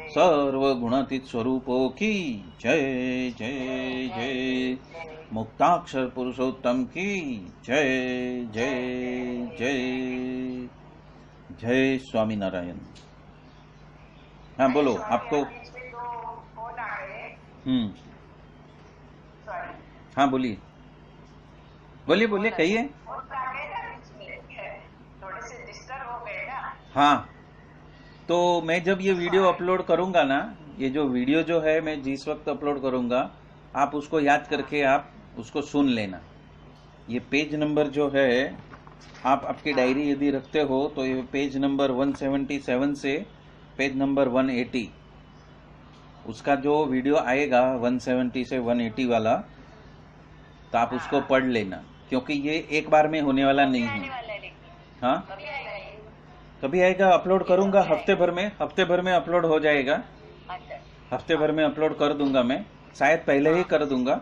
सर्वगुणातीत स्वरूपों की जय जय जय। मुक्ताक्षर पुरुषोत्तम की जय जय जय। जय स्वामी नारायण। हाँ बोलो, आपको हाँ बोलिए बोलिए बोलिए, कहिए। हाँ, तो मैं जब ये वीडियो अपलोड करूंगा ना, ये जो वीडियो जो है मैं जिस वक्त अपलोड करूंगा, आप उसको याद करके आप उसको सुन लेना। ये पेज नंबर जो है, आप आपकी डायरी यदि रखते हो तो ये पेज नंबर 177 से पेज नंबर 180, उसका जो वीडियो आएगा 170 से 180 वाला, तो आप उसको पढ़ लेना, क्योंकि ये एक बार में होने वाला नहीं है। हाँ, कभी आएगा, अपलोड करूंगा हफ्ते भर में अपलोड हो जाएगा। हफ्ते भर में अपलोड कर दूंगा मैं, शायद पहले ही कर दूंगा,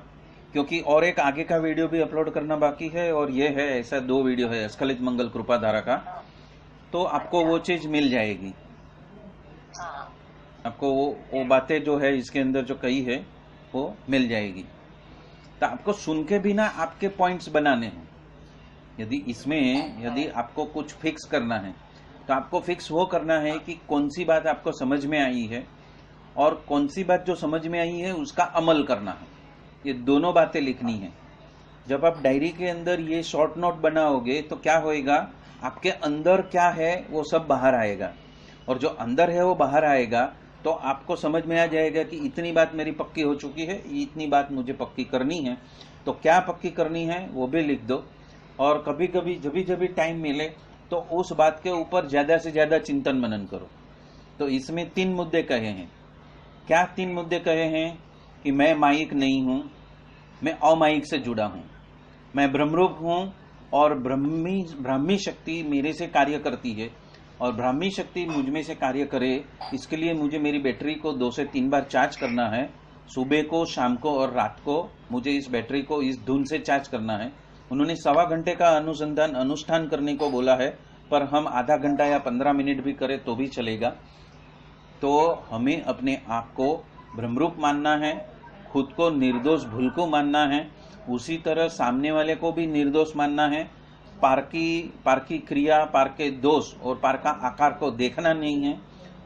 क्योंकि और एक आगे का वीडियो भी अपलोड करना बाकी है। और ये है, ऐसा 2 वीडियो है स्खलित मंगल कृपा धारा का, तो आपको वो चीज मिल जाएगी। आपको वो बातें जो है इसके अंदर जो कही है वो मिल जाएगी। तो आपको सुन के भी ना आपके पॉइंट्स बनाने हैं। यदि आपको कुछ फिक्स करना है तो आपको फिक्स वो करना है कि कौन सी बात आपको समझ में आई है और कौन सी बात जो समझ में आई है उसका अमल करना है। ये दोनों बातें लिखनी है। जब आप डायरी के अंदर ये शॉर्ट नोट बनाओगे तो क्या होएगा, आपके अंदर क्या है वो सब बाहर आएगा, और जो अंदर है वो बाहर आएगा, तो आपको समझ में आ जाएगा कि इतनी बात मेरी पक्की हो चुकी है, इतनी बात मुझे पक्की करनी है। तो क्या पक्की करनी है वो भी लिख दो, और कभी कभी जब भी टाइम मिले तो उस बात के ऊपर ज्यादा से ज्यादा चिंतन मनन करो। तो इसमें 3 मुद्दे कहे हैं। क्या 3 मुद्दे कहे हैं? कि मैं माइक नहीं हूं, मैं अमाइक से जुड़ा हूं, मैं ब्रह्मरूप हूं, और ब्राह्मी शक्ति मेरे से कार्य करती है, और ब्राह्मी शक्ति मुझ में से कार्य करे इसके लिए मुझे मेरी बैटरी को 2 से 3 बार चार्ज करना है। सुबह को, शाम को और रात को मुझे इस बैटरी को इस धुन से चार्ज करना है। उन्होंने 1.25 घंटे का अनुष्ठान करने को बोला है, पर हम आधा घंटा या 15 मिनट भी करें तो भी चलेगा। तो हमें अपने आप को ब्रह्मरूप मानना है, खुद को निर्दोष भूल को मानना है, उसी तरह सामने वाले को भी निर्दोष मानना है। पार की क्रिया, पार के दोष और पार का आकार को देखना नहीं है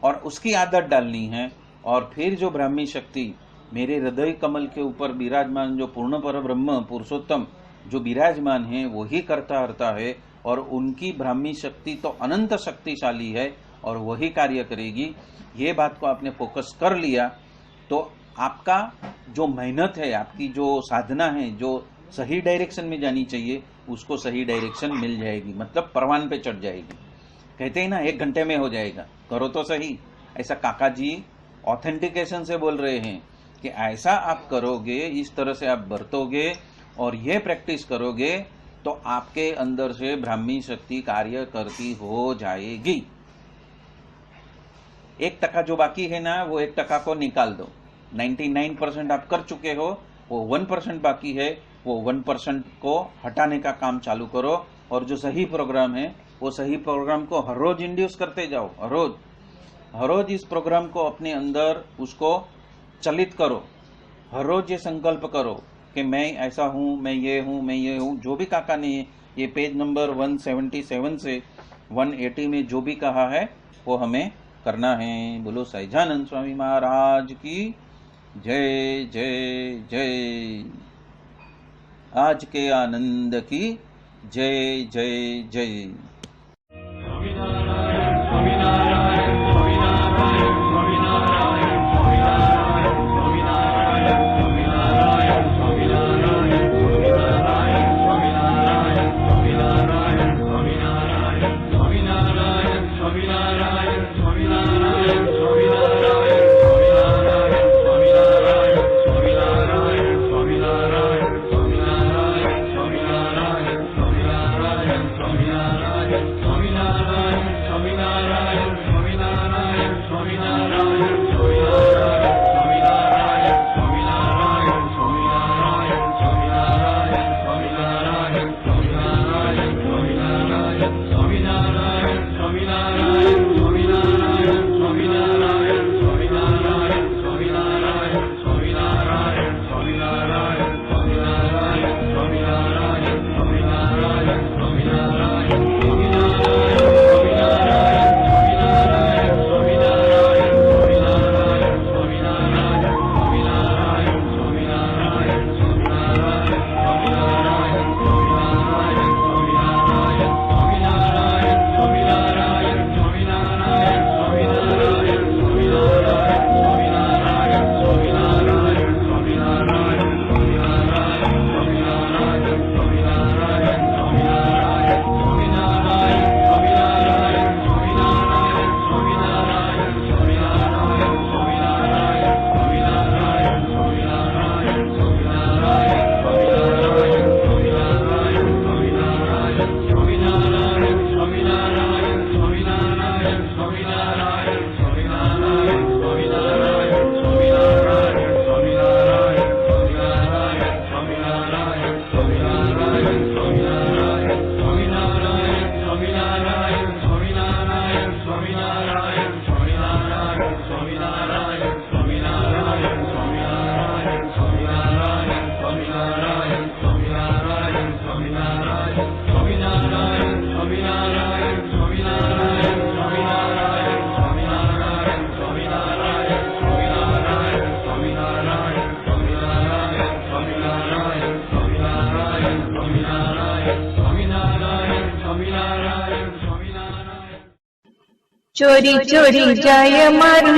और उसकी आदत डालनी है। और फिर जो ब्राह्मी शक्ति मेरे हृदय कमल के ऊपर विराजमान, जो पूर्ण पर ब्रह्म पुरुषोत्तम जो विराजमान है, वही करता रहता है और उनकी ब्राह्मी शक्ति तो अनंत शक्तिशाली है और वही कार्य करेगी। ये बात को आपने फोकस कर लिया तो आपका जो मेहनत है, आपकी जो साधना है, जो सही डायरेक्शन में जानी चाहिए, उसको सही डायरेक्शन मिल जाएगी, मतलब परवान पे चढ़ जाएगी। कहते हैं ना 1 घंटे में हो जाएगा, करो तो सही। ऐसा काका जी ऑथेंटिकेशन से बोल रहे हैं कि ऐसा आप करोगे, इस तरह से आप बरतोगे और ये प्रैक्टिस करोगे तो आपके अंदर से ब्राह्मी शक्ति कार्य करती हो जाएगी। 1% जो बाकी है ना, वो 1% को निकाल दो। 99% आप कर चुके हो, वो 1% बाकी है, वो 1% को हटाने का काम चालू करो। और जो सही प्रोग्राम है, वो सही प्रोग्राम को हर रोज इंड्यूस करते जाओ। हर रोज इस प्रोग्राम को अपने अंदर उसको चलित करो। हर रोज ये संकल्प करो कि मैं ऐसा हूं, मैं ये हूं। जो भी काका ने ये पेज नंबर 177 से 180 में जो भी कहा है वो हमें करना है। बोलो सहजानंद स्वामी महाराज की जय जय जय। आज के आनंद की जय जय जय। चोरी चोरी जाय मारू